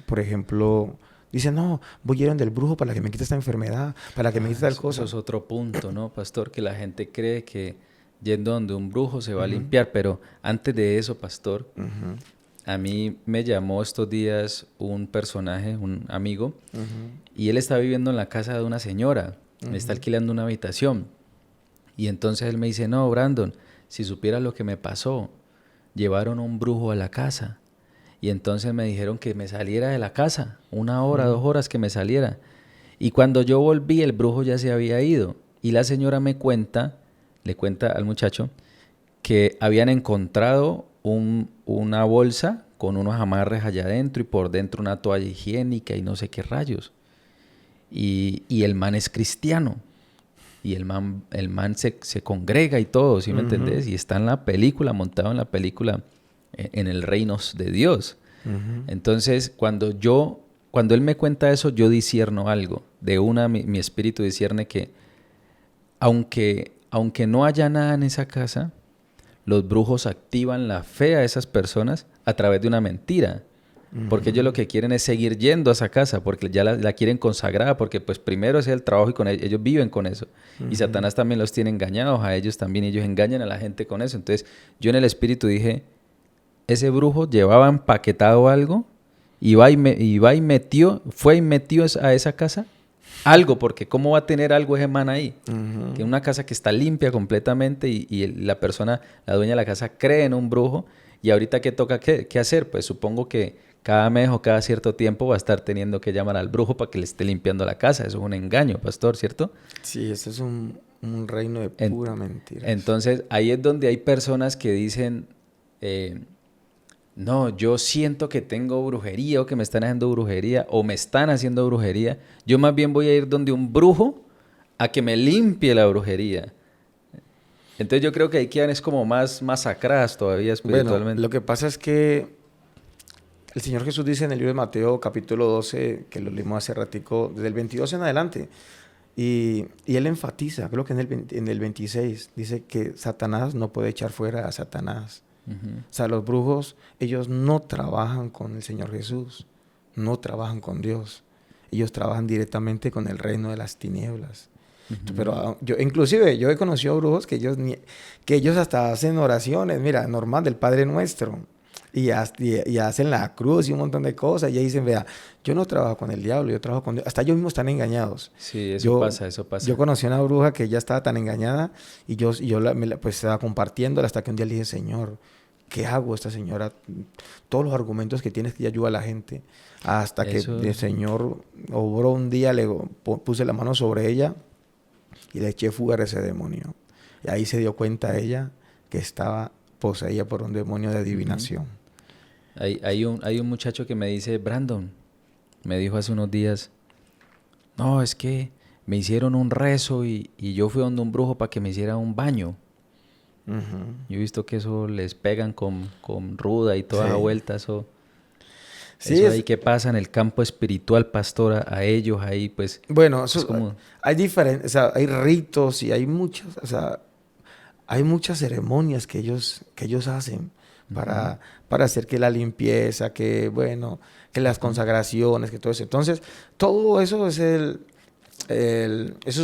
por ejemplo, dice, no, voy a ir donde el brujo para que me quite esta enfermedad, para que me quite tal cosa. Eso es otro punto, ¿no, Pastor? Que la gente cree que yendo donde un brujo se va a limpiar, pero antes de eso, Pastor, a mí me llamó estos días un personaje, un amigo, y él está viviendo en la casa de una señora, me está alquilando una habitación, y entonces él me dice, no, Brandon, si supieras lo que me pasó, llevaron un brujo a la casa, y entonces me dijeron que me saliera de la casa, 1 hora, 2 horas que me saliera, y cuando yo volví, el brujo ya se había ido, y la señora le cuenta al muchacho que habían encontrado una bolsa con unos amarres allá adentro y por dentro una toalla higiénica y no sé qué rayos. Y el man es cristiano. Y el man se congrega y todo, ¿sí me entendés? Y está en la película, montado en la película, en el reino de Dios. Entonces, cuando él me cuenta eso, yo discierno algo. Mi espíritu discierne que aunque no haya nada en esa casa, los brujos activan la fe a esas personas a través de una mentira. Porque ellos lo que quieren es seguir yendo a esa casa, porque ya la quieren consagrada, porque pues primero es el trabajo y con ellos viven con eso. Y Satanás también los tiene engañados a ellos también, ellos engañan a la gente con eso. Entonces yo en el espíritu dije, ese brujo llevaba empaquetado algo y metió a esa casa algo, porque ¿cómo va a tener algo ese man ahí? Que una casa que está limpia completamente y la persona, la dueña de la casa, cree en un brujo. Y ahorita, ¿qué toca qué hacer? Pues supongo que cada mes o cada cierto tiempo va a estar teniendo que llamar al brujo para que le esté limpiando la casa. Eso es un engaño, Pastor, ¿cierto? Sí, eso es un reino de pura mentira. Entonces, ahí es donde hay personas que dicen, no, yo siento que tengo brujería o que me están haciendo brujería o me están haciendo brujería, yo más bien voy a ir donde un brujo a que me limpie la brujería. Entonces yo creo que ahí quedan es como más masacradas todavía Bueno, espiritualmente. lo que pasa es que el Señor Jesús dice en el libro de Mateo, capítulo 12, que lo leímos hace ratico, desde el 22 en adelante, y él enfatiza, creo que en el 26, dice que Satanás no puede echar fuera a Satanás. Ujú. O sea, los brujos, ellos no trabajan con el Señor Jesús, no trabajan con Dios. Ellos trabajan directamente con el reino de las tinieblas. Pero inclusive yo he conocido brujos que ellos hasta hacen oraciones, mira, normal, del Padre Nuestro. Y hacen la cruz y un montón de cosas. Y ahí dicen, vea, yo no trabajo con el diablo, yo trabajo con Dios. Hasta ellos mismos están engañados. Sí, eso Yo, pasa, eso pasa. yo conocí a una bruja que ya estaba tan engañada pues estaba compartiéndola hasta que un día le dije, Señor, ¿qué hago esta señora? Todos los argumentos que tienes que ella ayuda a la gente. Hasta que Eso, el Señor obró un día, puse la mano sobre ella y le eché fuga a ese demonio. Y ahí se dio cuenta ella que estaba poseída por un demonio de adivinación. hay un muchacho que me dice, Brandon, me dijo hace unos días, no, es que me hicieron un rezo y yo fui donde un brujo para que me hiciera un baño. Ujú. Yo he visto que eso les pegan con ruda y toda la Sí. vuelta, eso, Sí, eso ahí que pasa en el campo espiritual, pastora, a ellos ahí, pues, bueno, es como, hay diferentes, o sea, hay ritos y hay muchas, o sea, hay muchas ceremonias que ellos hacen para, para hacer que la limpieza, que, bueno, que las consagraciones, que todo eso. Entonces, todo eso es eso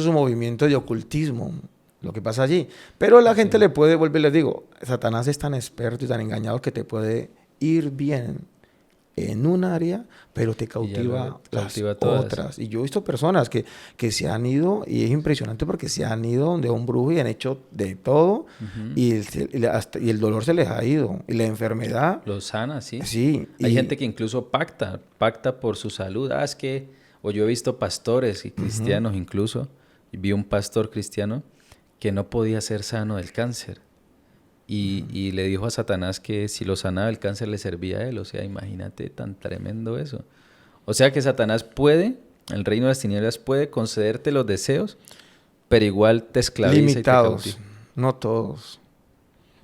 es un movimiento de ocultismo, lo que pasa allí. Pero la gente sí, le puede volver, les digo, Satanás es tan experto y tan engañador que te puede ir bien en un área, pero te y ya luego cautiva te las cautiva todas. otras. Y yo he visto personas que se han ido, y es impresionante porque se han ido donde un brujo y han hecho de todo, Ujú. y el dolor se les ha ido, y la enfermedad, Lo sana, sí. sí, Hay gente que incluso pacta por su salud. Ah, es que, o yo he visto pastores y ujú, cristianos incluso, y vi un pastor cristiano que no podía ser sano del cáncer. Y le dijo a Satanás que si lo sanaba el cáncer le servía a él. O sea, imagínate tan tremendo eso. O sea que Satanás puede, el reino de las tinieblas puede concederte los deseos, pero igual te esclaviza y te limitados, cautiva. no todos,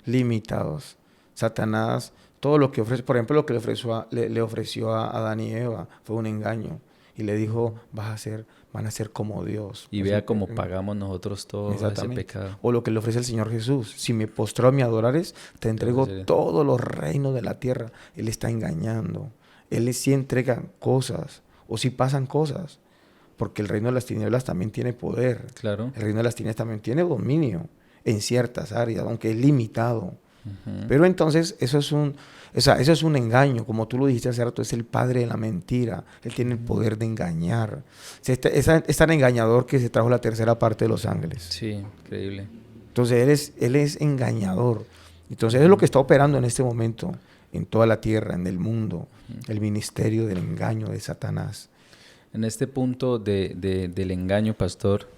limitados. Satanás, todo lo que ofrece, por ejemplo, lo que le ofreció a Adán y Eva fue un engaño. Y le dijo, van a ser como Dios. Y vea cómo pagamos nosotros todo ese Exactamente. pecado. O lo que le ofrece el Señor Jesús. Si me postró a mi adorares, te Te entrego ofreceré. todos los reinos de la tierra. Él está engañando. Él sí entrega cosas. O sí pasan cosas. Porque el reino de las tinieblas también tiene poder. Claro. El reino de las tinieblas también tiene dominio en ciertas áreas, aunque es limitado. Ujú. Pero entonces eso es un engaño, como tú lo dijiste hace rato, es el padre de la mentira. Él tiene el poder de engañar. O sea, es tan engañador que se trajo la tercera parte de los ángeles. Sí, increíble. Entonces él es engañador. Entonces es lo que está operando en este momento en toda la tierra, en el mundo, el ministerio del engaño de Satanás. En este punto del engaño, pastor,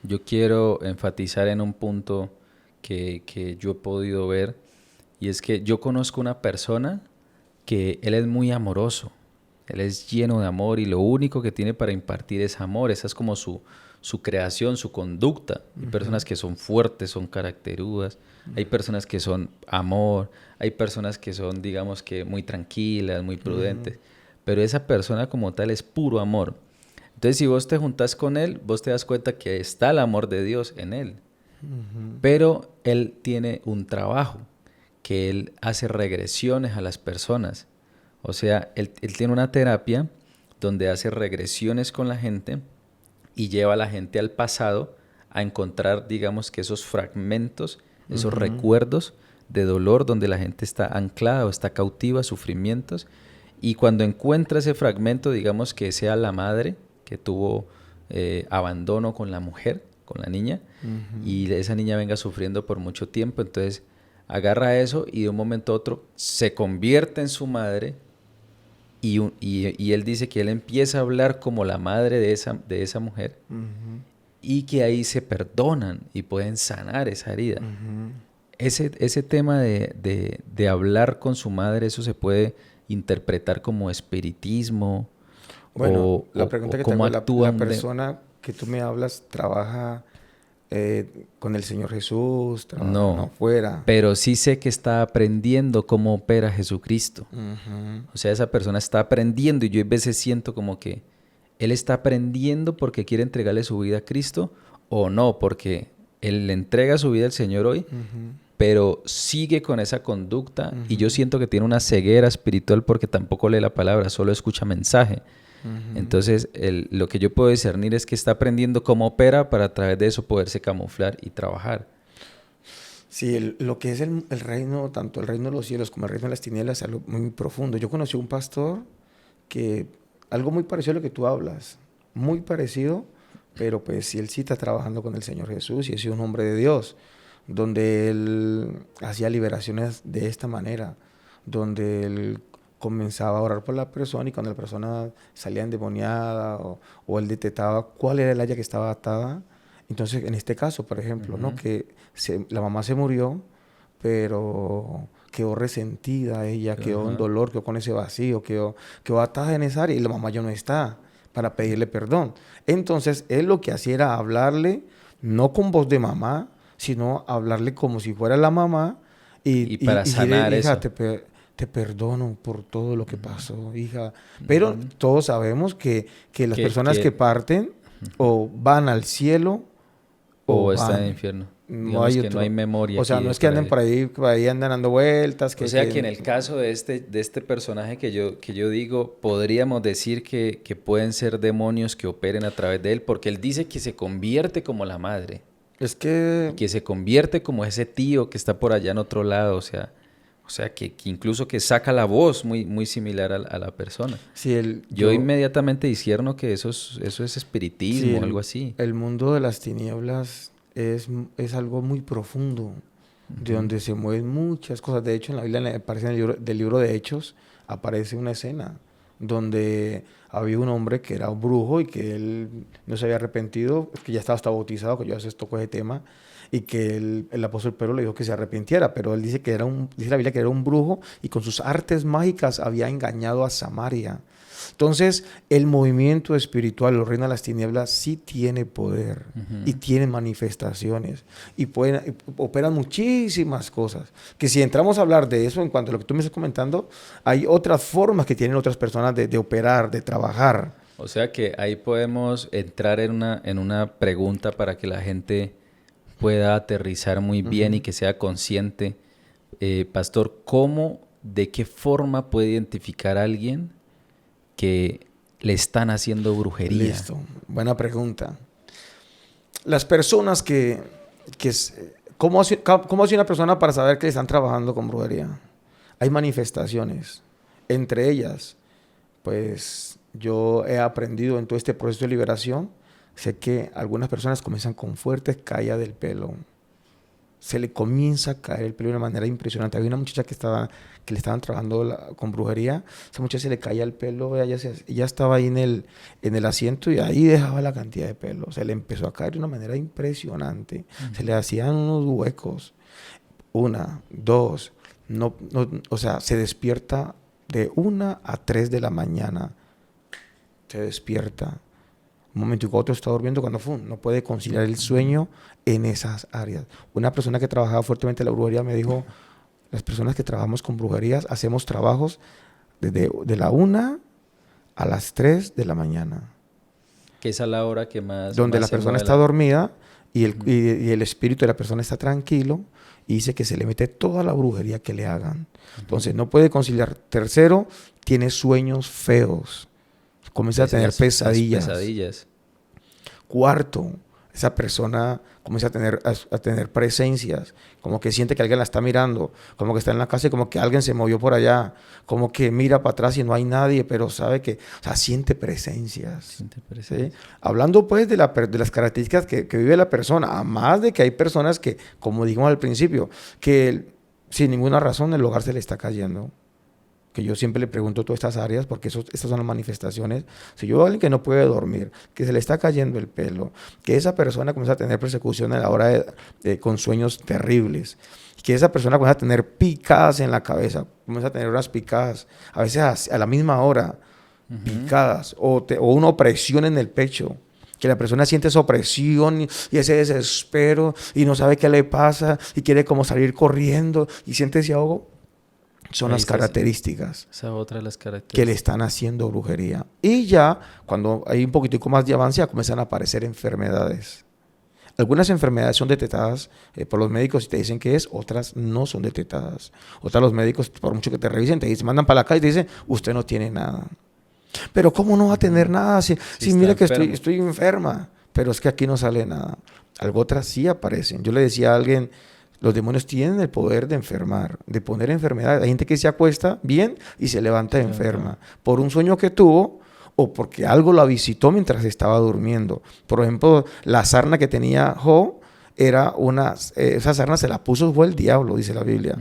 yo quiero enfatizar en un punto que yo he podido ver, y es que yo conozco una persona que él es muy amoroso, él es lleno de amor y lo único que tiene para impartir es amor, esa es como su creación, su conducta. Hay personas que son fuertes, son caracterudas, hay personas que son amor, hay personas que son, digamos que muy tranquilas, muy prudentes, pero esa persona como tal es puro amor. Entonces, si vos te juntás con él, vos te das cuenta que está el amor de Dios en él. Pero él tiene un trabajo, que él hace regresiones a las personas. O sea, él tiene una terapia donde hace regresiones con la gente y lleva a la gente al pasado a encontrar, digamos que esos fragmentos, esos recuerdos de dolor donde la gente está anclada o está cautiva, sufrimientos. Y cuando encuentra ese fragmento, digamos que sea la madre que tuvo abandono con la mujer, con la niña, y esa niña venga sufriendo por mucho tiempo, entonces agarra eso y de un momento a otro se convierte en su madre y él dice que él empieza a hablar como la madre de esa mujer y que ahí se perdonan y pueden sanar esa herida. ese tema de hablar con su madre, ¿eso se puede interpretar como espiritismo? Bueno, la pregunta que te cómo hago, actúa la persona que tú me hablas trabaja con el Señor Jesús, trabaja no No, afuera. pero sí sé que está aprendiendo cómo opera Jesucristo. Ujú. O sea, esa persona está aprendiendo y yo a veces siento como que él está aprendiendo porque quiere entregarle su vida a Cristo o no, porque él le entrega su vida al Señor hoy, Ujú, pero sigue con esa conducta y yo ujú, siento que tiene una ceguera espiritual porque tampoco lee la palabra, solo escucha mensaje. ujú. Entonces, lo que yo puedo discernir es que está aprendiendo cómo opera para a través de eso poderse camuflar y trabajar. Sí, lo que es el reino, tanto el reino de los cielos como el reino de las tinieblas, es algo muy profundo. Yo conocí un pastor que, algo muy parecido a lo que tú hablas, muy parecido, pero pues sí, él sí está trabajando con el Señor Jesús y es un hombre de Dios, donde él hacía liberaciones de esta manera, donde él comenzaba a orar por la persona y cuando la persona salía endemoniada o él detectaba cuál era el área que estaba atada. Entonces, en este caso, por ejemplo, ¿no? Ujú. Que la mamá se murió, pero quedó resentida ella, quedó en Ajá. dolor, quedó con ese vacío, quedó atada en esa área y la mamá ya no está para pedirle perdón. Entonces, él lo que hacía era hablarle, no con voz de mamá, sino hablarle como si fuera la mamá Y para y decirle, sanar hija, eso. te perdono por todo lo que pasó, hija. Pero Ujú. todos sabemos que las personas que Que parten o van al cielo o o está en el van. infierno. No Digamos hay que no hay otro. memoria O sea, no aquí es que para anden él. por ahí andan dando vueltas, O sea que en el caso de este personaje que yo digo, podríamos decir que pueden ser demonios que operen a través de él, porque él dice que se convierte como la madre es y que que se convierte como ese tío que está por allá en otro lado, o sea que incluso que saca la voz muy, muy similar a la persona. si Yo inmediatamente discierno que eso es si espiritismo o algo así. el mundo de las tinieblas es algo muy profundo, de Ujú. donde se mueven muchas cosas. De hecho, en la Biblia aparece en el del libro de Hechos, aparece una escena donde había un hombre que era un brujo y que él no se había arrepentido, que ya estaba hasta bautizado, que yo a veces toco ese tema, y que el apóstol Pedro le dijo que se arrepintiera, pero él dice que dice la Biblia que era un brujo y con sus artes mágicas había engañado a Samaria. Entonces, el movimiento espiritual, los reinos de las tinieblas, sí tiene poder y Ujú. tiene manifestaciones operan muchísimas cosas. Que si entramos a hablar de eso, en cuanto a lo que tú me estás comentando, hay otras formas que tienen otras personas de operar, de trabajar. O sea que ahí podemos entrar en una pregunta para que la gente pueda aterrizar muy bien y Ujú. que sea consciente. Pastor, ¿cómo, de qué forma puede identificar a alguien que le están haciendo brujería? Listo, buena pregunta. Las personas ¿cómo hace una persona para saber que están trabajando con brujería? Hay manifestaciones. Entre ellas, pues yo he aprendido en todo este proceso de liberación, sé que algunas personas comienzan con fuertes caídas del pelo. Se le comienza a caer el pelo de una manera impresionante. Había una muchacha que le estaban trabajando con brujería. Esa muchacha se le caía el pelo, ella estaba ahí en el asiento y ahí dejaba la cantidad de pelo. Se le empezó a caer de una manera impresionante. Se le hacían unos huecos. Una, dos, o sea, se despierta de 1 a 3 de la mañana. Se despierta. Un momento y otro está durmiendo cuando no puede conciliar el sueño en esas áreas. Una persona que trabajaba fuertemente en la brujería me dijo, las personas que trabajamos con brujerías hacemos trabajos desde de la 1 a las 3 de la mañana, Que es a la hora que donde más la se persona mueve está la... dormida Ujú. y el espíritu de la persona está tranquilo y dice que se le mete toda la brujería que le hagan. Entonces no puede conciliar. Tercero, tiene sueños feos, comienza a Pues tener las pesadillas. pesadillas. Cuarto, esa persona comienza a tener presencias, como que siente que alguien la está mirando, como que está en la casa y como que alguien se movió por allá, como que mira para atrás y no hay nadie, pero sabe que, o sea, siente presencias. Siente ¿Sí? presencia. Hablando pues de las características que vive la persona, además de que hay personas que, como dijimos al principio, que sin ninguna razón el hogar se le está cayendo. que yo siempre le pregunto todas estas áreas, porque estas son las manifestaciones. Si yo veo a alguien que no puede dormir, que se le está cayendo el pelo, que esa persona comienza a tener persecución a la hora con sueños terribles, que esa persona comienza a tener picadas en la cabeza, comienza a tener unas picadas, a veces a la misma hora, picadas, o una opresión en el pecho, que la persona siente esa opresión y ese desespero y no sabe qué le pasa y quiere como salir corriendo y siente ese ahogo. Son las características esa otra de las características que le están haciendo brujería. Y ya, cuando hay un poquitico más de avance, ya comienzan a aparecer enfermedades. Algunas enfermedades son detectadas por los médicos y te dicen que es, otras no son detectadas. Otras los médicos, por mucho que te revisen, te mandan para la calle y te dicen, usted no tiene nada. Pero ¿cómo no va a tener nada si mira que estoy enferma? Pero es que aquí no sale nada. Algo otras sí aparecen. Yo le decía a alguien, los demonios tienen el poder de enfermar, de poner enfermedades. Hay gente que se acuesta bien y se levanta enferma por un sueño que tuvo o porque algo la visitó mientras estaba durmiendo. Por ejemplo, la sarna que tenía Job era esa sarna se la puso fue el diablo, dice la Biblia.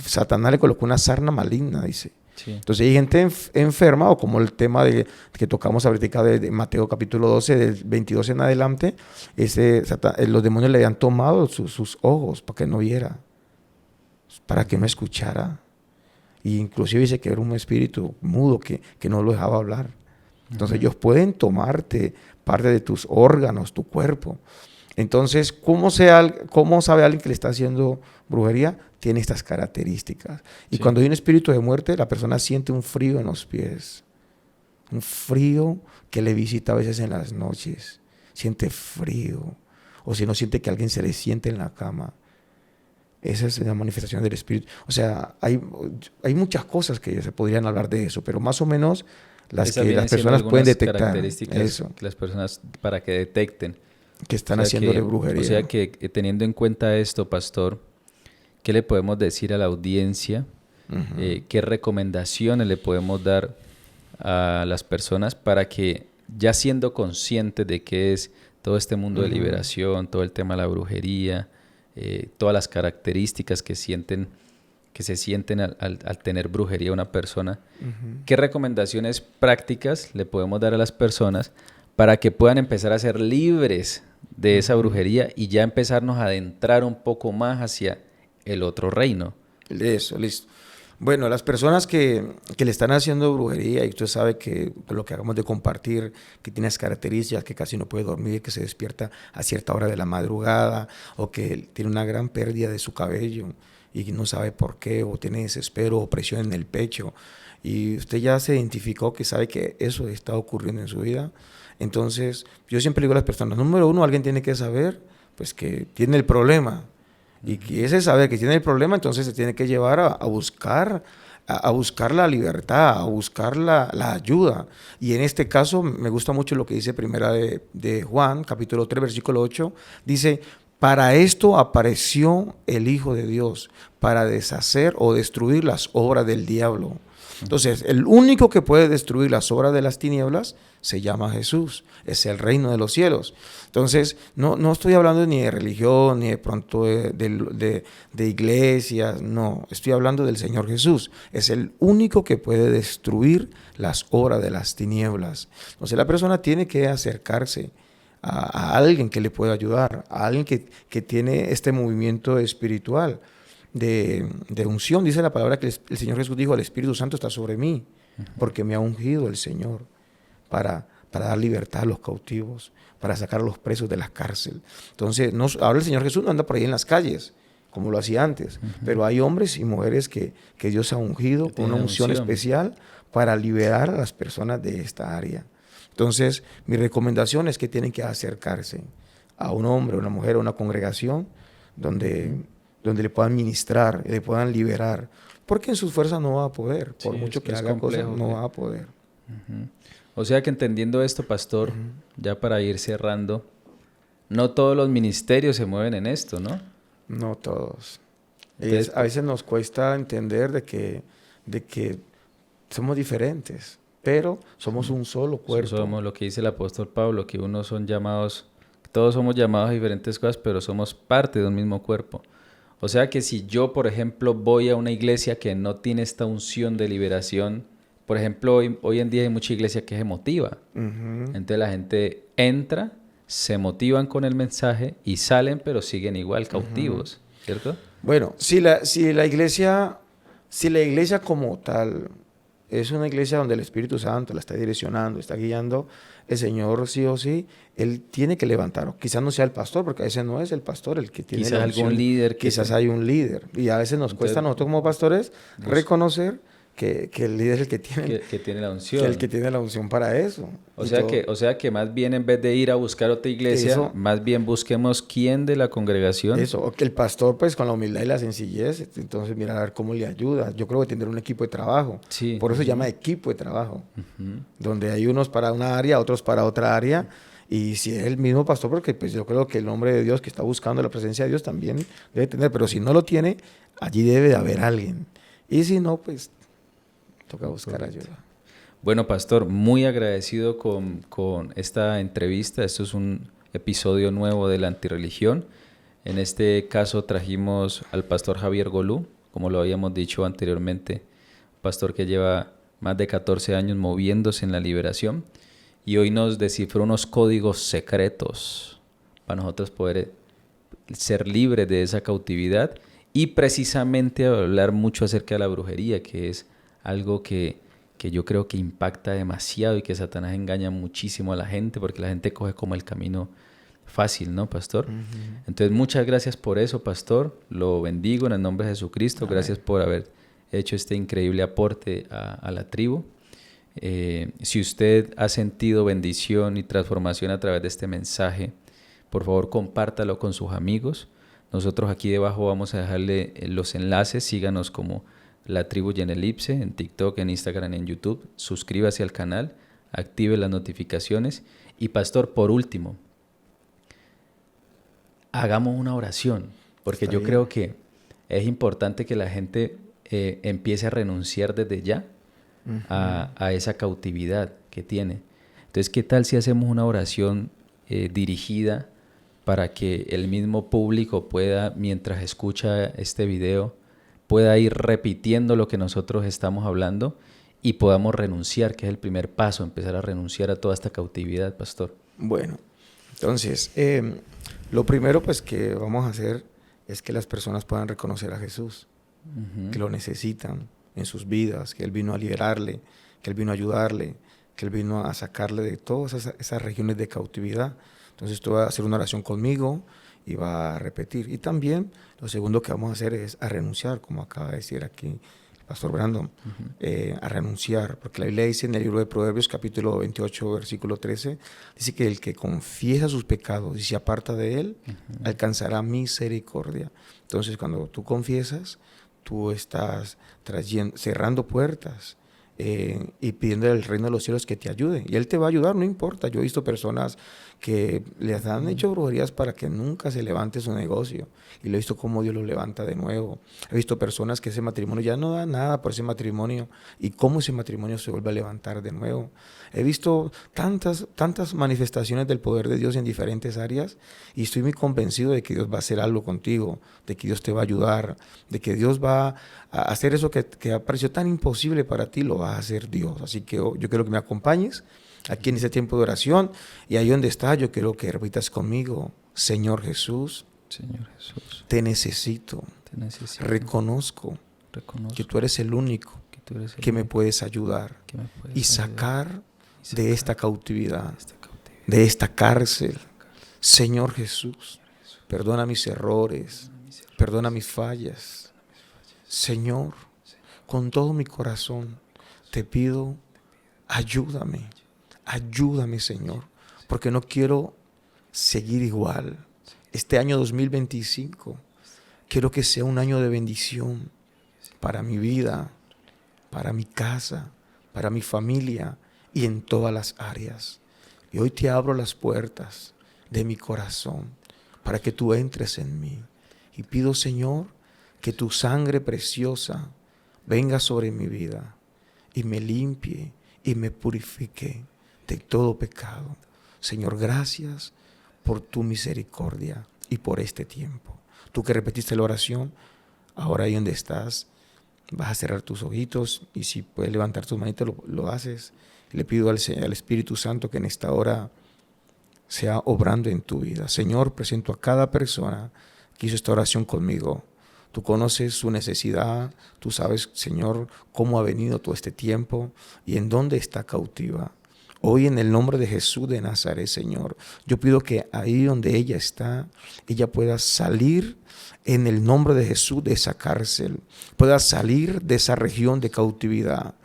Satanás le colocó una sarna maligna, dice. Sí. Entonces hay gente enferma, o como el tema que tocamos ahorita de Mateo capítulo 12, del 22 en adelante, los demonios le habían tomado sus ojos para que no viera, para que no escuchara. Y inclusive dice que era un espíritu mudo que no lo dejaba hablar. Entonces ellos pueden tomarte parte de tus órganos, tu cuerpo. Entonces, ¿cómo sabe alguien que le está haciendo brujería? Tiene estas características. Y cuando hay un espíritu de muerte, la persona siente un frío en los pies. Un frío que le visita a veces en las noches. Siente frío. O si no, siente que alguien se le siente en la cama. Esa es la manifestación del espíritu. O sea, hay muchas cosas que se podrían hablar de eso, pero más o menos las personas pueden detectar. Características eso. Que las personas, para que detecten. Que están haciéndole brujería. O sea que teniendo en cuenta esto, pastor, ¿qué le podemos decir a la audiencia? ¿Qué recomendaciones le podemos dar a las personas para que, ya siendo conscientes de qué es todo este mundo de liberación, todo el tema de la brujería, todas las características que se sienten al tener brujería una persona, qué recomendaciones prácticas le podemos dar a las personas para que puedan empezar a ser libres de esa brujería y ya empezarnos a adentrar un poco más hacia el otro reino? Eso, listo. Bueno, las personas que le están haciendo brujería, y usted sabe que lo que acabamos de compartir, que tiene las características, que casi no puede dormir, que se despierta a cierta hora de la madrugada, o que tiene una gran pérdida de su cabello y no sabe por qué, o tiene desespero o presión en el pecho, y usted ya se identificó que sabe que eso está ocurriendo en su vida. Entonces, yo siempre digo a las personas, número uno, alguien tiene que saber pues que tiene el problema. Y que ese saber que tiene el problema, entonces se tiene que llevar a buscar la libertad, a buscar la ayuda. Y en este caso, me gusta mucho lo que dice primera de Juan, capítulo 3, versículo 8, dice, para esto apareció el Hijo de Dios, para deshacer o destruir las obras del diablo. Entonces, el único que puede destruir las obras de las tinieblas se llama Jesús, es el reino de los cielos. Entonces, no estoy hablando ni de religión, ni de pronto de iglesias, no, estoy hablando del Señor Jesús. Es el único que puede destruir las obras de las tinieblas. Entonces, la persona tiene que acercarse a alguien que le pueda ayudar, a alguien que tiene este movimiento espiritual. De unción, dice la palabra que el Señor Jesús dijo, el Espíritu Santo está sobre mí, porque me ha ungido el Señor para dar libertad a los cautivos, para sacar a los presos de la cárcel. Entonces, ahora el Señor Jesús no anda por ahí en las calles, como lo hacía antes, pero hay hombres y mujeres que Dios ha ungido con una unción especial para liberar a las personas de esta área. Entonces, mi recomendación es que tienen que acercarse a un hombre, a una mujer, a una congregación donde le puedan ministrar, le puedan liberar, porque en sus fuerzas no va a poder, por mucho que haga cosas, no va a poder. O sea que entendiendo esto, pastor, ya para ir cerrando, no todos los ministerios se mueven en esto, ¿no? No todos. Entonces, a veces nos cuesta entender de que somos diferentes, pero somos un solo cuerpo. Somos lo que dice el apóstol Pablo, que todos somos llamados a diferentes cosas, pero somos parte de un mismo cuerpo. O sea que si yo, por ejemplo, voy a una iglesia que no tiene esta unción de liberación, por ejemplo, hoy en día hay mucha iglesia que es emotiva. Ujú. Entonces la gente entra, se motivan con el mensaje y salen, pero siguen igual cautivos, ¿cierto? Bueno, si la iglesia como tal es una iglesia donde el Espíritu Santo la está direccionando, está guiando, el Señor sí o sí, Él tiene que levantar. Quizás no sea el pastor, porque a veces no es el pastor el que tiene Quizás la algún unción. líder que Quizás hay un líder. Y a veces nos cuesta a entonces nosotros como pastores bus- reconocer que el líder es el que tiene, que tiene la que el que unción. tiene la unción para eso. Y todo. O sea que más bien en vez de ir a buscar otra iglesia, Eso, más bien busquemos quién de la congregación. Eso, o que el pastor pues con la humildad y la sencillez, entonces mira a ver cómo le ayuda. Yo creo que tendrá un equipo de trabajo, Sí. por eso se llama equipo de trabajo, donde hay unos para una área, otros para otra área, y si es el mismo pastor, porque pues yo creo que el hombre de Dios que está buscando la presencia de Dios también debe tener, pero si no lo tiene, allí debe de haber alguien, y si no, pues toca buscar Correcto. ayuda. Bueno, pastor, muy agradecido con esta entrevista. Esto es un episodio nuevo de la antirreligión. En este caso trajimos al pastor Javier Golú, como lo habíamos dicho anteriormente, pastor que lleva más de 14 años moviéndose en la liberación y hoy nos descifró unos códigos secretos para nosotros poder ser libres de esa cautividad y precisamente hablar mucho acerca de la brujería, que es algo que yo creo que impacta demasiado y que Satanás engaña muchísimo a la gente porque la gente coge como el camino fácil, ¿no, pastor? Entonces, muchas gracias por eso, pastor. Lo bendigo en el nombre de Jesucristo. Amén. Gracias por haber hecho este increíble aporte a la tribu. Si usted ha sentido bendición y transformación a través de este mensaje, por favor compártalo con sus amigos. Nosotros aquí debajo vamos a dejarle los enlaces. Síganos como La Tribu Yenelipse en TikTok, en Instagram, en YouTube. Suscríbase al canal, active las notificaciones. Y pastor, por último, hagamos una oración, porque Está yo bien. creo que es importante que la gente empiece a renunciar desde ya a esa cautividad que tiene. Entonces, ¿qué tal si hacemos una oración dirigida para que el mismo público pueda, mientras escucha este video, pueda ir repitiendo lo que nosotros estamos hablando y podamos renunciar, que es el primer paso, empezar a renunciar a toda esta cautividad, pastor? Bueno, entonces, lo primero pues que vamos a hacer es que las personas puedan reconocer a Jesús, que lo necesitan en sus vidas, que Él vino a liberarle, que Él vino a ayudarle, que Él vino a sacarle de todas esas regiones de cautividad. Entonces tú vas a hacer una oración conmigo y va a repetir. Y también lo segundo que vamos a hacer es a renunciar, como acaba de decir aquí el pastor Brandon, a renunciar, porque la Biblia dice en el libro de Proverbios capítulo 28 versículo 13, dice que el que confiesa sus pecados y se aparta de él, alcanzará misericordia. Entonces cuando tú confiesas, tú estás cerrando puertas y pidiendo al reino de los cielos que te ayude. Y Él te va a ayudar, no importa. Yo he visto personas que les han hecho brujerías para que nunca se levante su negocio. Y lo he visto cómo Dios lo levanta de nuevo. He visto personas que ese matrimonio ya no da nada por ese matrimonio y cómo ese matrimonio se vuelve a levantar de nuevo. He visto tantas manifestaciones del poder de Dios en diferentes áreas y estoy muy convencido de que Dios va a hacer algo contigo, de que Dios te va a ayudar, de que Dios va a hacer eso que ha parecido tan imposible para ti, lo va a hacer Dios. Así que yo quiero que me acompañes aquí en este tiempo de oración y ahí donde estás yo quiero que repitas conmigo: Señor Jesús, Señor Jesús, te necesito, te necesito. reconozco Reconozco que tú eres el único que tú eres el que me único puedes ayudar que me puedes y ayudar sacar y de sacar esta cautividad, de esta cautividad. de esta cárcel. Señor Jesús, perdona mis errores, perdona mis fallas. Señor, con todo mi corazón te pido, ayúdame, ayúdame, Señor, porque no quiero seguir igual. Este año 2025 quiero que sea un año de bendición para mi vida, para mi casa, para mi familia y en todas las áreas. Y hoy te abro las puertas de mi corazón para que tú entres en mí. Y pido, Señor, que tu sangre preciosa venga sobre mi vida y me limpie y me purifique de todo pecado. Señor, gracias por tu misericordia y por este tiempo. Tú que repetiste la oración, ahora ahí donde estás, vas a cerrar tus ojitos y si puedes levantar tus manitas, lo haces. Le pido al Espíritu Santo que en esta hora sea obrando en tu vida. Señor, presento a cada persona que hizo esta oración conmigo. Tú conoces su necesidad, tú sabes, Señor, cómo ha venido todo este tiempo y en dónde está cautiva. Hoy en el nombre de Jesús de Nazaret, Señor, yo pido que ahí donde ella está, ella pueda salir en el nombre de Jesús de esa cárcel, pueda salir de esa región de cautividad.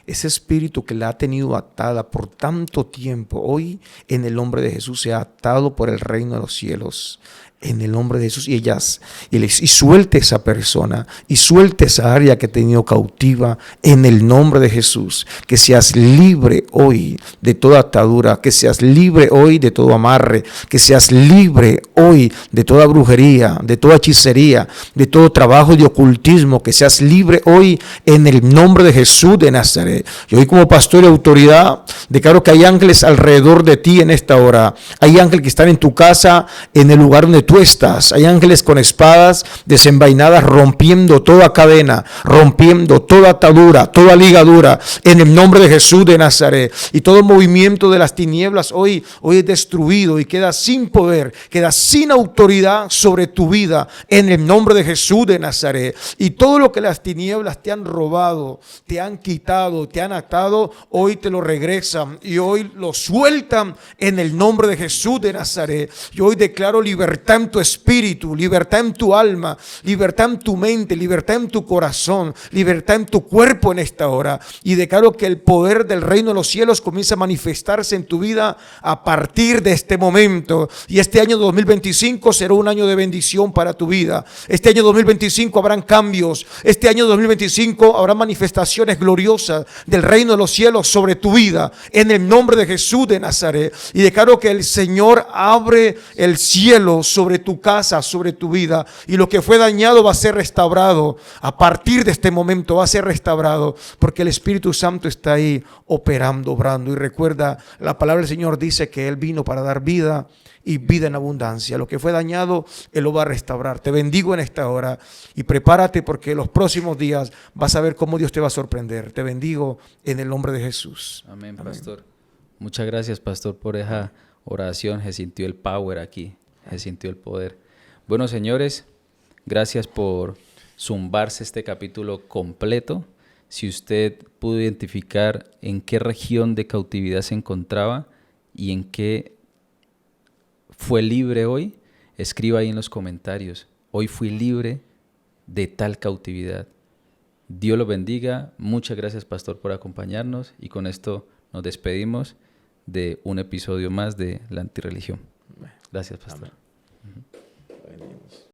Ese espíritu que la ha tenido atada por tanto tiempo, hoy en el nombre de Jesús sea atado por el reino de los cielos. En el nombre de Jesús y suelte esa persona y suelte esa área que ha tenido cautiva en el nombre de Jesús. Que seas libre hoy de toda atadura, que seas libre hoy de todo amarre, que seas libre hoy de toda brujería, de toda hechicería, de todo trabajo de ocultismo, que seas libre hoy en el nombre de Jesús de Nazaret. Yo hoy como pastor y autoridad declaro que hay ángeles alrededor de ti en esta hora. Hay ángeles que están en tu casa, en el lugar donde tú estás. Hay ángeles con espadas desenvainadas rompiendo toda cadena, rompiendo toda atadura, toda ligadura en el nombre de Jesús de Nazaret. Y todo movimiento de las tinieblas hoy es destruido y queda sin poder, queda sin autoridad sobre tu vida en el nombre de Jesús de Nazaret. Y todo lo que las tinieblas te han robado, te han quitado, te han atado, hoy te lo regresan y hoy lo sueltan en el nombre de Jesús de Nazaret. Yo hoy declaro libertad en tu espíritu, libertad en tu alma, libertad en tu mente, libertad en tu corazón, libertad en tu cuerpo en esta hora. Y declaro que el poder del reino de los cielos comienza a manifestarse en tu vida a partir de este momento. Y este año 2025 será un año de bendición para tu vida. Este año 2025 habrán cambios. Este año 2025 habrá manifestaciones gloriosas del reino de los cielos sobre tu vida. En el nombre de Jesús de Nazaret. Y declaro que el Señor abre el cielo sobre tu casa, sobre tu vida, y lo que fue dañado va a ser restaurado. A partir de este momento va a ser restaurado, porque el Espíritu Santo está ahí operando, obrando. Y recuerda, la palabra del Señor dice que Él vino para dar vida y vida en abundancia. Lo que fue dañado, Él lo va a restaurar. Te bendigo en esta hora y prepárate, porque los próximos días vas a ver cómo Dios te va a sorprender. Te bendigo en el nombre de Jesús. Amén, pastor. Muchas gracias, pastor, por esa oración. Se sintió el power aquí. Se sintió el poder. Bueno, señores, gracias por zumbarse este capítulo completo. Si usted pudo identificar en qué región de cautividad se encontraba y en qué fue libre hoy, escriba ahí en los comentarios. Hoy fui libre de tal cautividad. Dios lo bendiga. Muchas gracias, pastor, por acompañarnos. Y con esto nos despedimos de un episodio más de La Antirreligión. Gracias, pastor. Venimos.